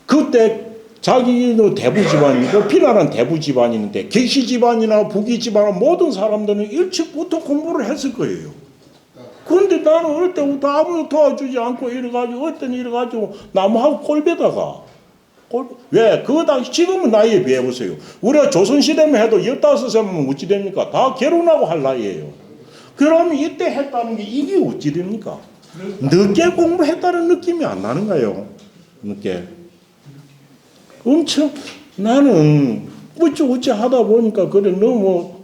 그때 자기도 대부 집안이고 비난한 대부 집안인데 계시 집안이나 부기 집안 모든 사람들은 일찍부터 공부를 했을 거예요. 그런데 나는 어릴 때부터 아무도 도와주지 않고 이래가지고 어떤 이래가지고 나무하고 꼴배다가 왜? 그 당시 지금은 나이에 비해보세요. 우리가 조선시대만 해도 15살이면 어찌 됩니까? 다 결혼하고 할 나이에요. 그러면 이때 했다는 게 이게 어찌 됩니까? 늦게 공부했다는 느낌이 안 나는 거예요. 늦게. 엄청 나는 어찌 하다 보니까 그래 너무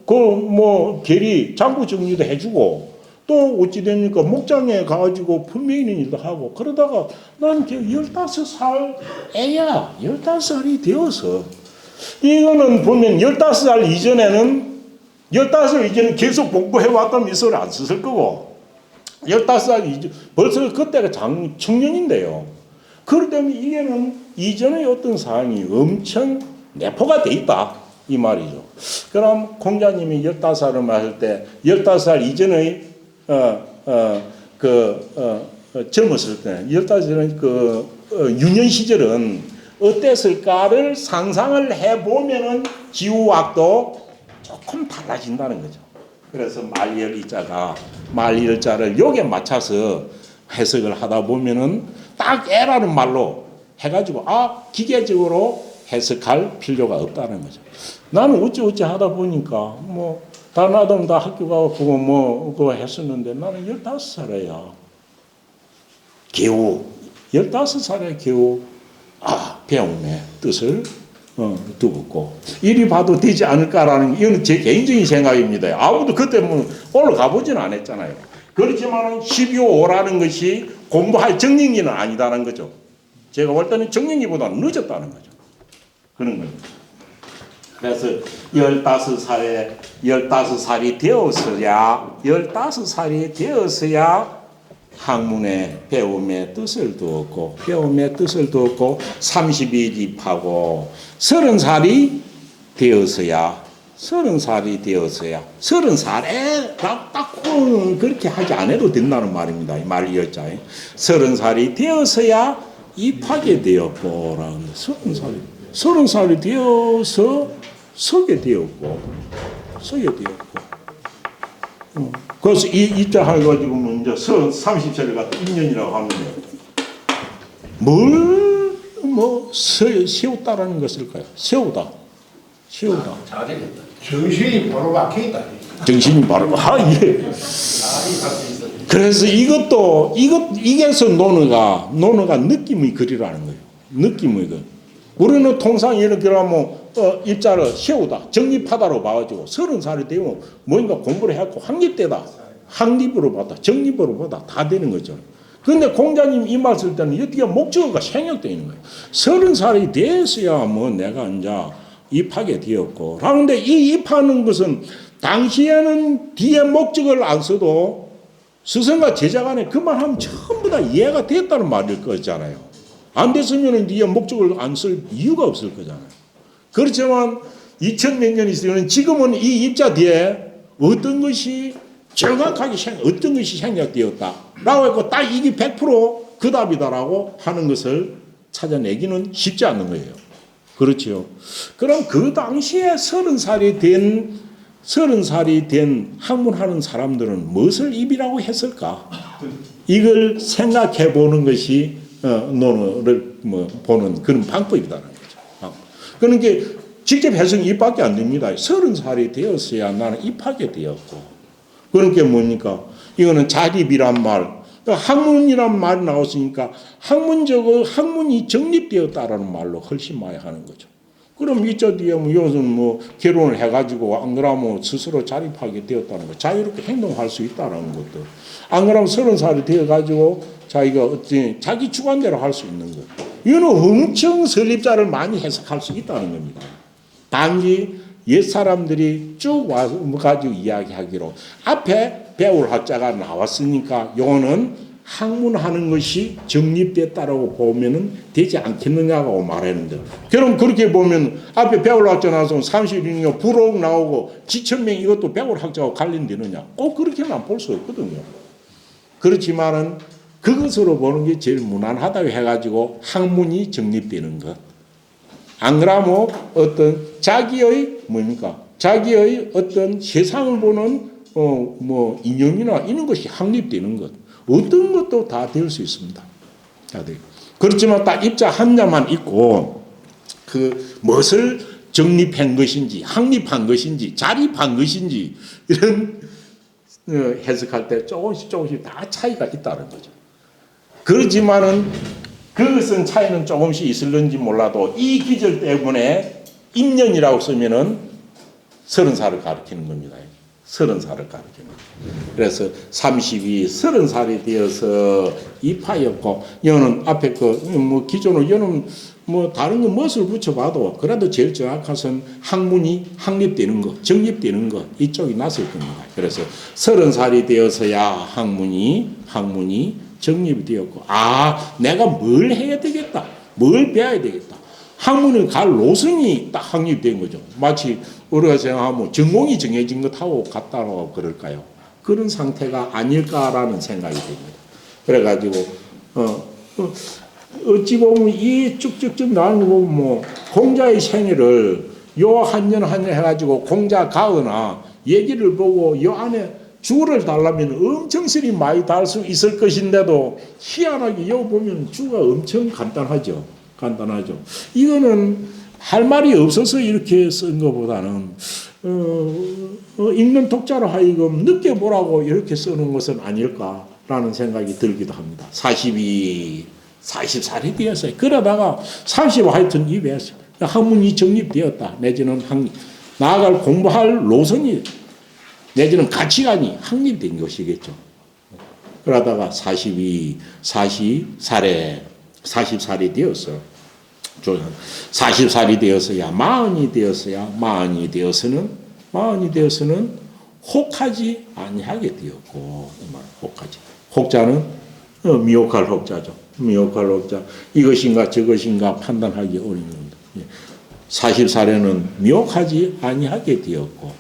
결이 장부 정리도 해주고 또 어찌 됩니까? 목장에 가가지고 품매 있는 일도 하고 그러다가 난 15살 애야 15살이 되어서 이거는 보면 15살 이전에는 계속 공부해왔다면 이 소리 안 썼을 거고 15살 이전 벌써 그때가 청년인데요. 그러면 이게는 이전의 어떤 사항이 엄청 내포가 돼 있다 이 말이죠. 그럼 공자님이 15살을 맞을 때 15살 이전의 젊었을 때 15살은 유년 시절은 어땠을까를 상상을 해보면은 지우학도 조금 달라진다는 거죠. 그래서 말열자를 요게 맞춰서 해석을 하다 보면은 딱 애라는 말로 해가지고 기계적으로 해석할 필요가 없다는 거죠. 나는 어찌 하다 보니까 다른 아들은 다 학교 가고 그거 했었는데 나는 15살이야. 겨우 15살에 겨우 배움의 뜻을 두었고 이리 봐도 되지 않을까라는 이건 제 개인적인 생각입니다. 아무도 그때 올라가 보지는 않았잖아요. 그렇지만 12호라는 것이 공부할 정년기는 아니다는 거죠. 제가 볼 때는 정년기보다는 늦었다는 거죠. 그런 겁니다. 그래서 15살이 되었어야 학문의 배움의 뜻을 두었고 30일입하고 30살이 되었어야 30살에 딱 그렇게 하지 않아도 된다는 말입니다. 이 말 여자에 30살이 되어서야 입하게 되었고 30살이 되어서 서게 되었고 그래서 이 입장해가지고 이제 30살을 갖다 1년이라고 하면 세웠다라는 것일까요? 세우다. 잘했다. 정신이 바로 박혀있다. 정신이 바로 예. 그래서 이게서 논어가 느낌의 글이라는 거예요. 느낌의 글. 우리는 통상 이렇게 하면 입자를 세우다, 정립하다로 봐가지고 30살이 되면 뭔가 공부를 해갖고 확립으로 받아, 정립으로 받아 다 되는 거죠. 그런데 공자님 이 말 쓸 때는 어떻게 목적어가 생략되어 있는 거예요. 30살이 됐어야 내가 이제 입하게 되었고. 그런데 이 입하는 것은 당시에는 뒤에 목적을 안 써도 스승과 제자 간에 그 말하면 전부 다 이해가 됐다는 말일 거잖아요. 안 됐으면 뒤에 목적을 안 쓸 이유가 없을 거잖아요. 그렇지만 2000몇 년이 있으면 지금은 이 입자 뒤에 어떤 것이 정확하게 어떤 것이 생략되었다 라고 해서 딱 이게 100% 그 답이다라고 하는 것을 찾아내기는 쉽지 않는 거예요. 그렇죠. 그럼 그 당시에 30살이 된 학문하는 사람들은 무엇을 입이라고 했을까? 이걸 생각해 보는 것이 논어를 보는 그런 방법이다라는 거죠. 그러니까 직접 해석이 입밖에 안 됩니다. 30살이 되었어야 나는 입하게 되었고. 그러니까 뭡니까? 이거는 자립이란 말, 학문이란 말이 나왔으니까 학문이 정립되었다라는 말로 훨씬 많이 하는 거죠. 그럼 이자 뒤에 뭐 이것은 뭐 결혼을 해가지고 안 그러면 스스로 자립하게 되었다는 거, 자유롭게 행동할 수 있다는 것도. 안 그러면 30살이 되어가지고 자기가 어찌 자기 주관대로 할 수 있는 것. 이거는 엄청 설립자를 많이 해석할 수 있다는 겁니다. 단지 옛 사람들이 쭉 와서 가지고 이야기하기로 앞에 배울 학자가 나왔으니까 요거는 학문하는 것이 정립됐다라고 보면은 되지 않겠느냐고 말했는데, 그럼 그렇게 보면 앞에 배울 학자 나와서 36년 부록 나오고 지천명 이것도 배울 학자와 관련되느냐? 꼭 그렇게는 볼 수 없거든요. 그렇지만은 그것으로 보는 게 제일 무난하다고 해가지고 학문이 정립되는 것. 안 그러면 어떤 자기의 뭡니까? 자기의 어떤 세상을 보는 뭐 이념이나 이런 것이 확립되는 것. 어떤 것도 다 될 수 있습니다. 다 돼요. 그렇지만 딱 입자 한자만 있고 그 무엇을 정립한 것인지, 확립한 것인지, 자립한 것인지 이런 해석할 때 조금씩 다 차이가 있다는 거죠. 그렇지만은 그것은 차이는 조금씩 있을는지 몰라도 이 기절 때문에 임년이라고 쓰면은 30살을 가리키는 겁니다. 30살을 가리키는 겁니다. 그래서 32, 30살이 되어서 이파였고, 여는 앞에 뭐 기존으로 여는 뭐 다른 거 무엇을 붙여봐도 그래도 제일 정확한 것은 학문이 확립되는 것, 정립되는 것 이쪽이 났을 겁니다. 그래서 30살이 되어서야 학문이 정립이 되었고, 아, 내가 뭘 해야 되겠다, 뭘 배워야 되겠다. 학문을 갈 노선이 딱 확립된 거죠. 마치 우리가 생각하면 전공이 정해진 것하고 같다고 그럴까요? 그런 상태가 아닐까라는 생각이 듭니다. 그래가지고 어찌 보면 이 쭉쭉쭉 나오는 거 보면 뭐 공자의 생애를 요 한 년 해가지고 공자 가거나 얘기를 보고 요 안에 주를 달라면 엄청 스리 많이 달 수 있을 것인데도 희한하게 요 보면 주가 엄청 간단하죠. 이거는 할 말이 없어서 이렇게 쓴 것보다는 읽는 독자로 하여금 느껴보라고 이렇게 쓰는 것은 아닐까라는 생각이 들기도 합니다. 40살이 되었어요. 그러다가 30 하여튼 입에서 학문이 정립되었다. 내지는 나아갈 공부할 노선이 내지는 가치관이 확립된 것이겠죠. 그러다가 40살이 되었어. 40살이 되어서야 마흔이 되어서는 혹하지 아니하게 되었고, 혹자는 미혹할 혹자죠. 미혹할 혹자. 이것인가 저것인가 판단하기 어려운 겁니다. 40살에는 미혹하지 아니하게 되었고,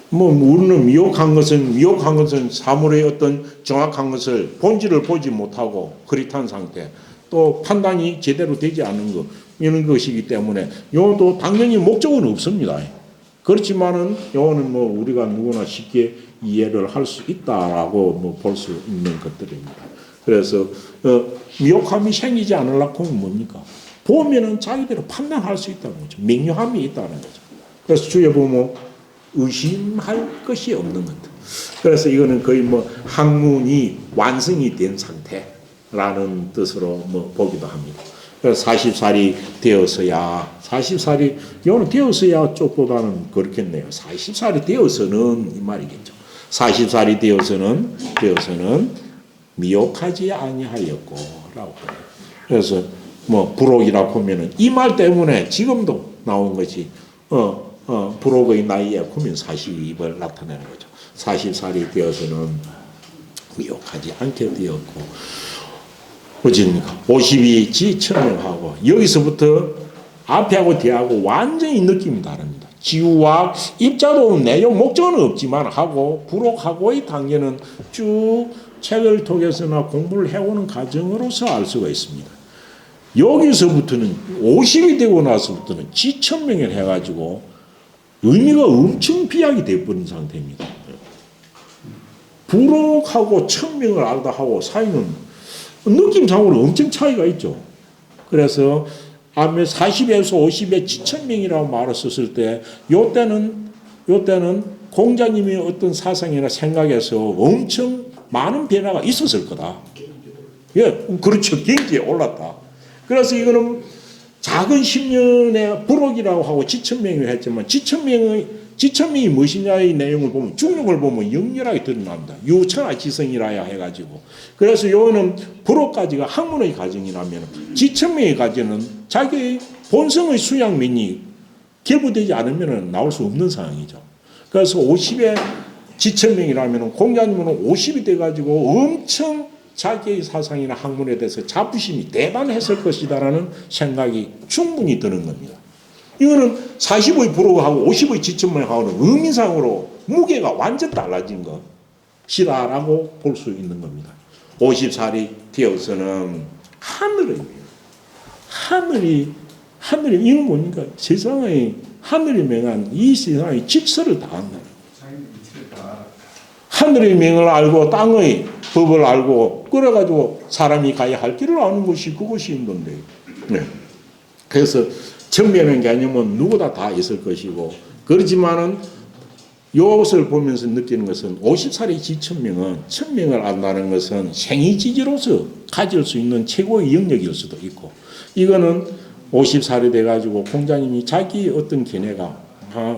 뭐 우리는 미혹한 것은 사물의 어떤 정확한 것을 본질을 보지 못하고 그릿한 상태, 또 판단이 제대로 되지 않은 것, 이런 것이기 때문에 요도 당연히 목적은 없습니다. 그렇지만은 요는 뭐 우리가 누구나 쉽게 이해를 할 수 있다라고 뭐 볼 수 있는 것들입니다. 그래서 미혹함이 생기지 않으려고 하면 뭡니까? 보면은 자기대로 판단할 수 있다는 거죠. 명료함이 있다는 거죠. 그래서 주에 보면 의심할 것이 없는 것. 그래서 이거는 거의 뭐 학문이 완성이 된 상태라는 뜻으로 뭐 보기도 합니다. 그래서 40살이 되어서야, 이거는 되어서야 쪽보다는 그렇겠네요. 40살이 되어서는 이 말이겠죠. 40살이 되어서는 미혹하지 아니하였고 라고. 그래서 뭐 부록이라고 하면은 이 말 때문에 지금도 나온 것이 부록의 나이에 보면 42을 나타내는 거죠. 40살이 되어서는 미혹하지 않게 되었고, 어찌입니까? 50이 지천명하고, 여기서부터 앞에하고 뒤하고 완전히 느낌이 다릅니다. 지우와 입자도 내용 목적은 없지만 하고, 부록하고의 단계는 쭉 책을 통해서나 공부를 해오는 과정으로서 알 수가 있습니다. 여기서부터는 50이 되고 나서부터는 지천명을 해가지고 의미가 엄청 비약이 되어버린 상태입니다. 부록하고 천명을 알다 하고 사이는 느낌상으로 엄청 차이가 있죠. 그래서 앞에 40에서 50에 지천명이라고 말을 썼을 때 요때는 공자님의 어떤 사상이나 생각에서 엄청 많은 변화가 있었을 거다. 예, 그렇죠. 경지에 올랐다. 그래서 이거는 작은 10년의 부록이라고 하고 지천명을 했지만 지천명이 무엇이냐의 내용을 보면 중용을 보면 역렬하게 드러납니다. 유천하지성이라야 해가지고 그래서 요거는 부록까지가 학문의 과정이라면 지천명의 과정은 자기의 본성의 수양면이 결부되지 않으면 나올 수 없는 상황이죠. 그래서 50의 지천명이라면 공자님은 50이 돼가지고 엄청 자기의 사상이나 학문에 대해서 자부심이 대단했을 것이다라는 생각이 충분히 드는 겁니다. 이거는 40의 부록하고 50의 지천명하고는 의미상으로 무게가 완전 달라진 것이다라고 볼 수 있는 겁니다. 50살이 되어서는 하늘이 이건 뭡니까? 세상의 하늘이 명한 이 세상의 질서를 다한다. 하늘의 명을 알고 땅의 법을 알고 그래가지고 사람이 가야 할 길을 아는 것이 그것이 있는데 네. 그래서 천명의 개념은 누구나 다 있을 것이고 그렇지만은 이것을 보면서 느끼는 것은 50살의 지천명은 천명을 안다는 것은 생이지지로서 가질 수 있는 최고의 영역일 수도 있고 이거는 50살이 돼가지고 공자님이 자기 어떤 견해가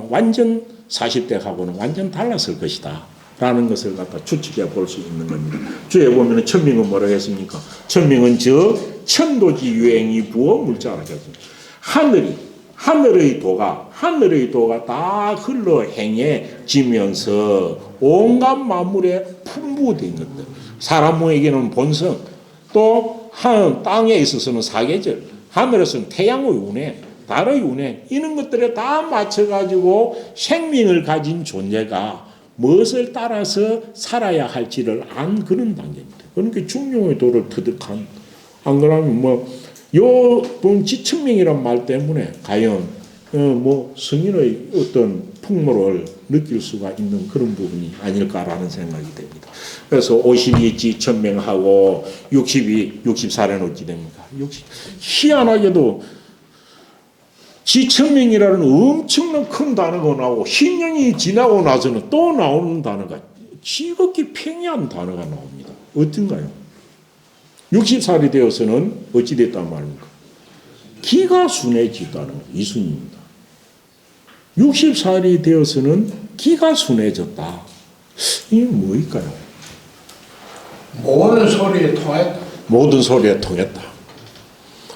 완전 40대하고는 완전 달랐을 것이다 라는 것을 갖다 추측해 볼 수 있는 겁니다. 주에 보면 천명은 뭐라고 했습니까? 천명은 저 천도지 유행이 부어 물자라고 했습니다. 하늘의 도가 다 흘러 행해지면서 온갖 만물에 풍부된 것들. 사람에게는 본성, 또 땅에 있어서는 사계절, 하늘에서는 태양의 운행, 달의 운행 이런 것들에 다 맞춰가지고 생명을 가진 존재가 무엇을 따라서 살아야 할지를 안 그런 단계입니다. 그러니까 중용의 도를 터득한 안 그러면 요 지천명이란 말 때문에 과연 성인의 어떤 풍모를 느낄 수가 있는 그런 부분이 아닐까라는 생각이 됩니다. 그래서 50이 지천명하고 60살에는 어찌 됩니까? 희한하게도 지천명이라는 엄청난 큰 단어가 나오고 10년이 지나고 나서는 또 나오는 단어가 지극히 평이한 단어가 나옵니다. 어떤가요? 60살이 되어서는 어찌 됐단 말입니까? 기가 순해지다는 이순입니다. 60살이 되어서는 기가 순해졌다. 이게 뭐일까요? 모든 소리에 통했다. 모든 소리에 통했다.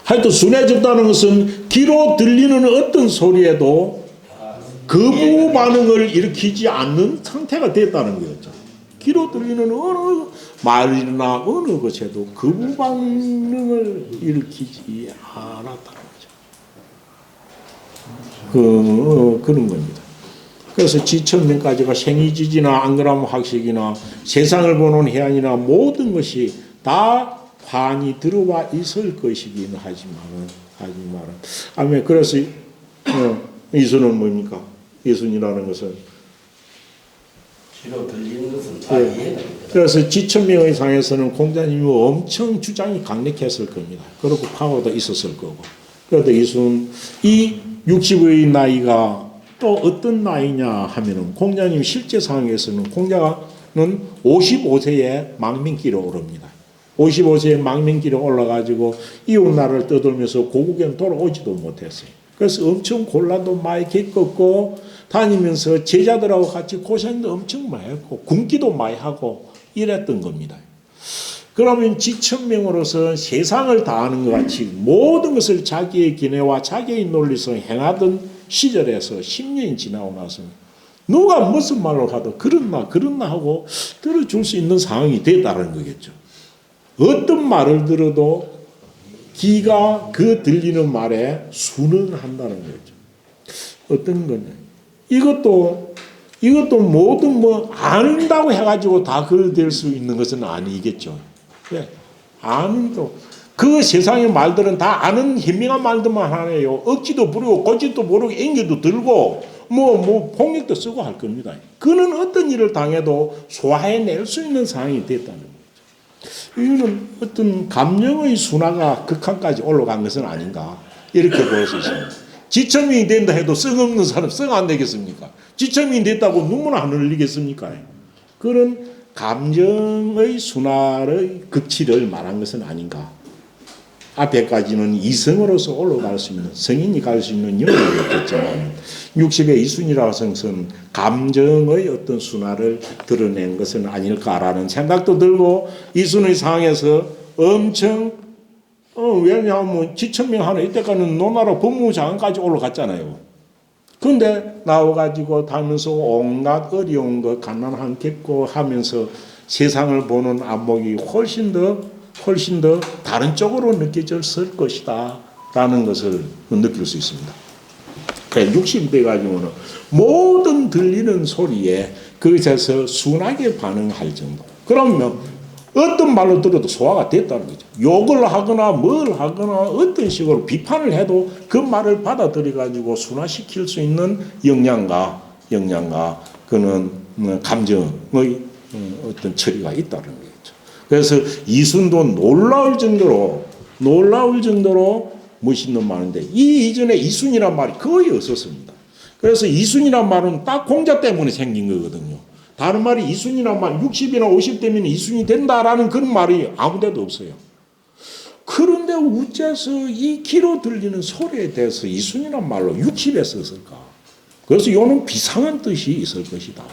하여튼 순해졌다는 것은 귀로 들리는 어떤 소리에도 거부 반응을 일으키지 않는 상태가 됐다는 거였죠. 귀로 들리는 어느 말이나 어느 것에도 거부 반응을 일으키지 않았다는 거죠. 그런 겁니다. 그래서 지천명까지가 생이지지나 안그람 학식이나 세상을 보는 해안이나 모든 것이 다 관이 들어와 있을 것이긴 하지만은 아멘. 그래서 이순은 뭡니까? 이순이라는 것은 귀로 들리는 것은 다 이해됩니다. 그래서 지천명의 상에서는 공자님이 엄청 주장이 강력했을 겁니다. 그리고 파워도 있었을 거고. 그래도 이순 이 60의 나이가 또 어떤 나이냐 하면은 공자님 실제 상황에서는 공자는 55세에 망명길에 오릅니다. 55세에 망명길에 올라가지고 이웃나라를 떠돌면서 고국에는 돌아오지도 못했어요. 그래서 엄청 곤란도 많이 겪었고 다니면서 제자들하고 같이 고생도 엄청 많이 했고 굶기도 많이 하고 이랬던 겁니다. 그러면 지천명으로서 세상을 다하는 것 같이 모든 것을 자기의 견해와 자기의 논리서 행하던 시절에서 10년이 지나고 나서 누가 무슨 말을 하도 그렇나 하고 들어줄 수 있는 상황이 됐다는 거겠죠. 어떤 말을 들어도 귀가 그 들리는 말에 순응한다는 거죠. 어떤 거냐. 이것도 모든 안다고 해가지고 다 그럴 수 있는 것은 아니겠죠. 네. 아는도 그 세상의 말들은 다 아는 현명한 말들만 하네요. 억지도 부르고 고집도 모르고 앵겨도 들고 폭력도 쓰고 할 겁니다. 그는 어떤 일을 당해도 소화해낼 수 있는 상황이 됐다는 거죠. 이거는 어떤 감정의 순화가 극한까지 올라간 것은 아닌가 이렇게 볼 수 있습니다. 지천명이 된다 해도 썩 없는 사람 썩 안 되겠습니까? 지천명이 됐다고 눈물 안 흘리겠습니까? 그런 감정의 순화의 극치를 말한 것은 아닌가 앞에까지는 이성으로서 올라갈 수 있는 성인이 갈 수 있는 영역이었겠지만 60의 이순이라는 것은 감정의 어떤 순화를 드러낸 것은 아닐까라는 생각도 들고 이순의 상황에서 엄청 왜냐하면 지천명하는 이때까지는 노나라 법무부 장관까지 올라갔잖아요. 그런데 나와가지고 다니면서 온갖 어려운 것 갓난한 겪고 하면서 세상을 보는 안목이 훨씬 더 다른 쪽으로 느껴졌을 것이다 라는 것을 느낄 수 있습니다. 60대 가지고는 모든 들리는 소리에 그것에서 순하게 반응할 정도. 그러면 어떤 말로 들어도 소화가 됐다는 거죠. 욕을 하거나 뭘 하거나 어떤 식으로 비판을 해도 그 말을 받아들여 가지고 순화시킬 수 있는 역량과 그는 감정의 어떤 처리가 있다는 거죠. 그래서 이순도 놀라울 정도로 멋있는 말인데 이 이전에 이순이란 말이 거의 없었습니다. 그래서 이순이란 말은 딱 공자 때문에 생긴 거거든요. 다른 말이 이순이란 말 60이나 50대면 이순이 된다라는 그런 말이 아무데도 없어요. 그런데 어째서 이 귀로 들리는 소리에 대해서 이순이란 말로 60에 썼을까? 그래서 이거는 비상한 뜻이 있을 것이다.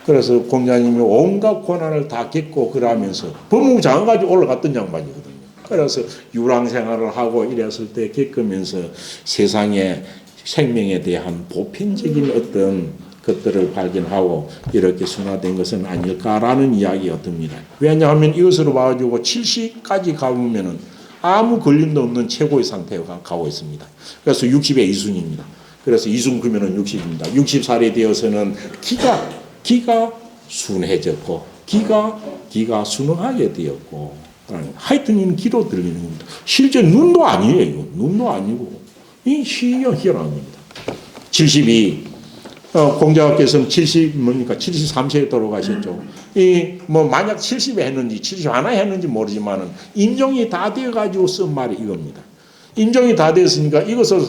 그래서 공자님이 온갖 고난을 다 겪고 그러면서 법무부 장관까지 올라갔던 양반이거든요. 그래서 유랑 생활을 하고 이랬을 때 겪으면서 세상의 생명에 대한 보편적인 어떤 것들을 발견하고 이렇게 순화된 것은 아닐까라는 이야기가 듭니다. 왜냐하면 이것으로 봐가지고 70까지 가보면은 아무 걸림도 없는 최고의 상태에 가고 있습니다. 그래서 60의 이순입니다. 그래서 이순 그러면은 60입니다. 60살이 되어서는 기가 순해졌고 기가 순하게 되었고 하여튼 이는 기로 들리는 겁니다. 실제 눈도 아니에요. 눈도 아니고 이 희연합니다. 72 공자께서는 73세에 돌아가셨죠. 만약 70에 했는지 71에 했는지 모르지만은 임종이 다 되어가지고 쓴 말이 이겁니다. 임종이 다 되었으니까 이것을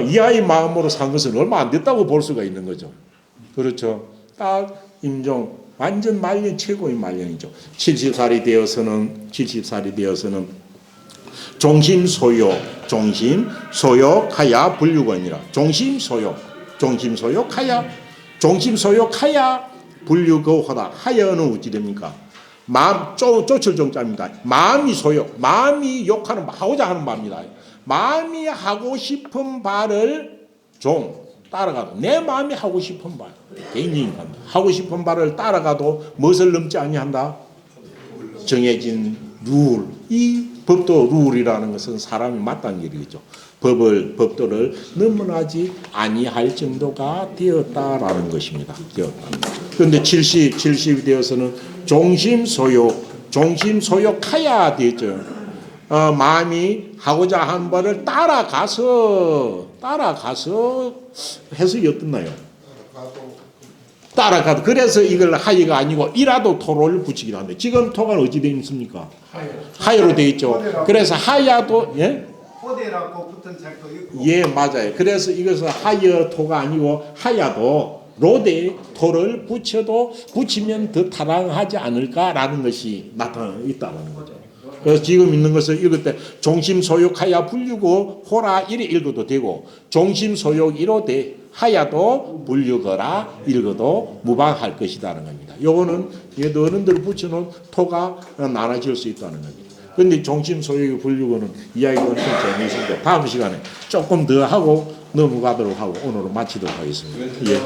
이하의 마음으로 산 것은 얼마 안 됐다고 볼 수가 있는 거죠. 그렇죠. 딱 임종 완전 말년 최고의 말년이죠. 70살이 되어서는 종심소욕하야 불육원이라. 종심소욕하야 불육어하다. 하여는 어찌 됩니까? 마음 쫓을 종자입니다. 마음이 욕하는 하고자 하는 마음이다. 마음이 하고 싶은 바를 따라가도 내 마음이 하고 싶은 바 개인적인 바입니다. 하고 싶은 바를 따라가도 무엇을 넘지 아니한다? 정해진 룰. 이 법도 룰이라는 것은 사람이 마땅한 일이죠. 법도를 넘어나지 아니할 정도가 되었다라는 것입니다. 그런데 70 되어서는 종심소욕하야 되죠. 마음이 하고자 한 바를 따라가서 해석이 어떻나요? 따라가도 그래서 이걸 하이가 아니고 이라도 토를 붙이기도 한데 지금 토가 어찌 되어 있습니까? 하여로 되어 있죠. 그래서 하야도 호대라고 붙은 책도 있고. 예, 맞아요. 그래서 이것은 하여 토가 아니고 하야도 로대 토를 붙이면 더 타당하지 않을까라는 것이 나타나 있다는 거죠. 그래서 지금 있는 것을 읽을 때 종심소욕하야 불리고 호라 이래 읽어도 되고 종심소욕 이로되 하야도 불리거라 읽어도 무방할 것이라는 겁니다. 요거는 얘도 어른들 붙여놓은 토가 나눠질 수 있다는 겁니다. 그런데 종심소욕이 불리고는 이야기가 엄청 재미있는데 다음 시간에 조금 더 하고 넘어가도록 하고 오늘은 마치도록 하겠습니다. 예.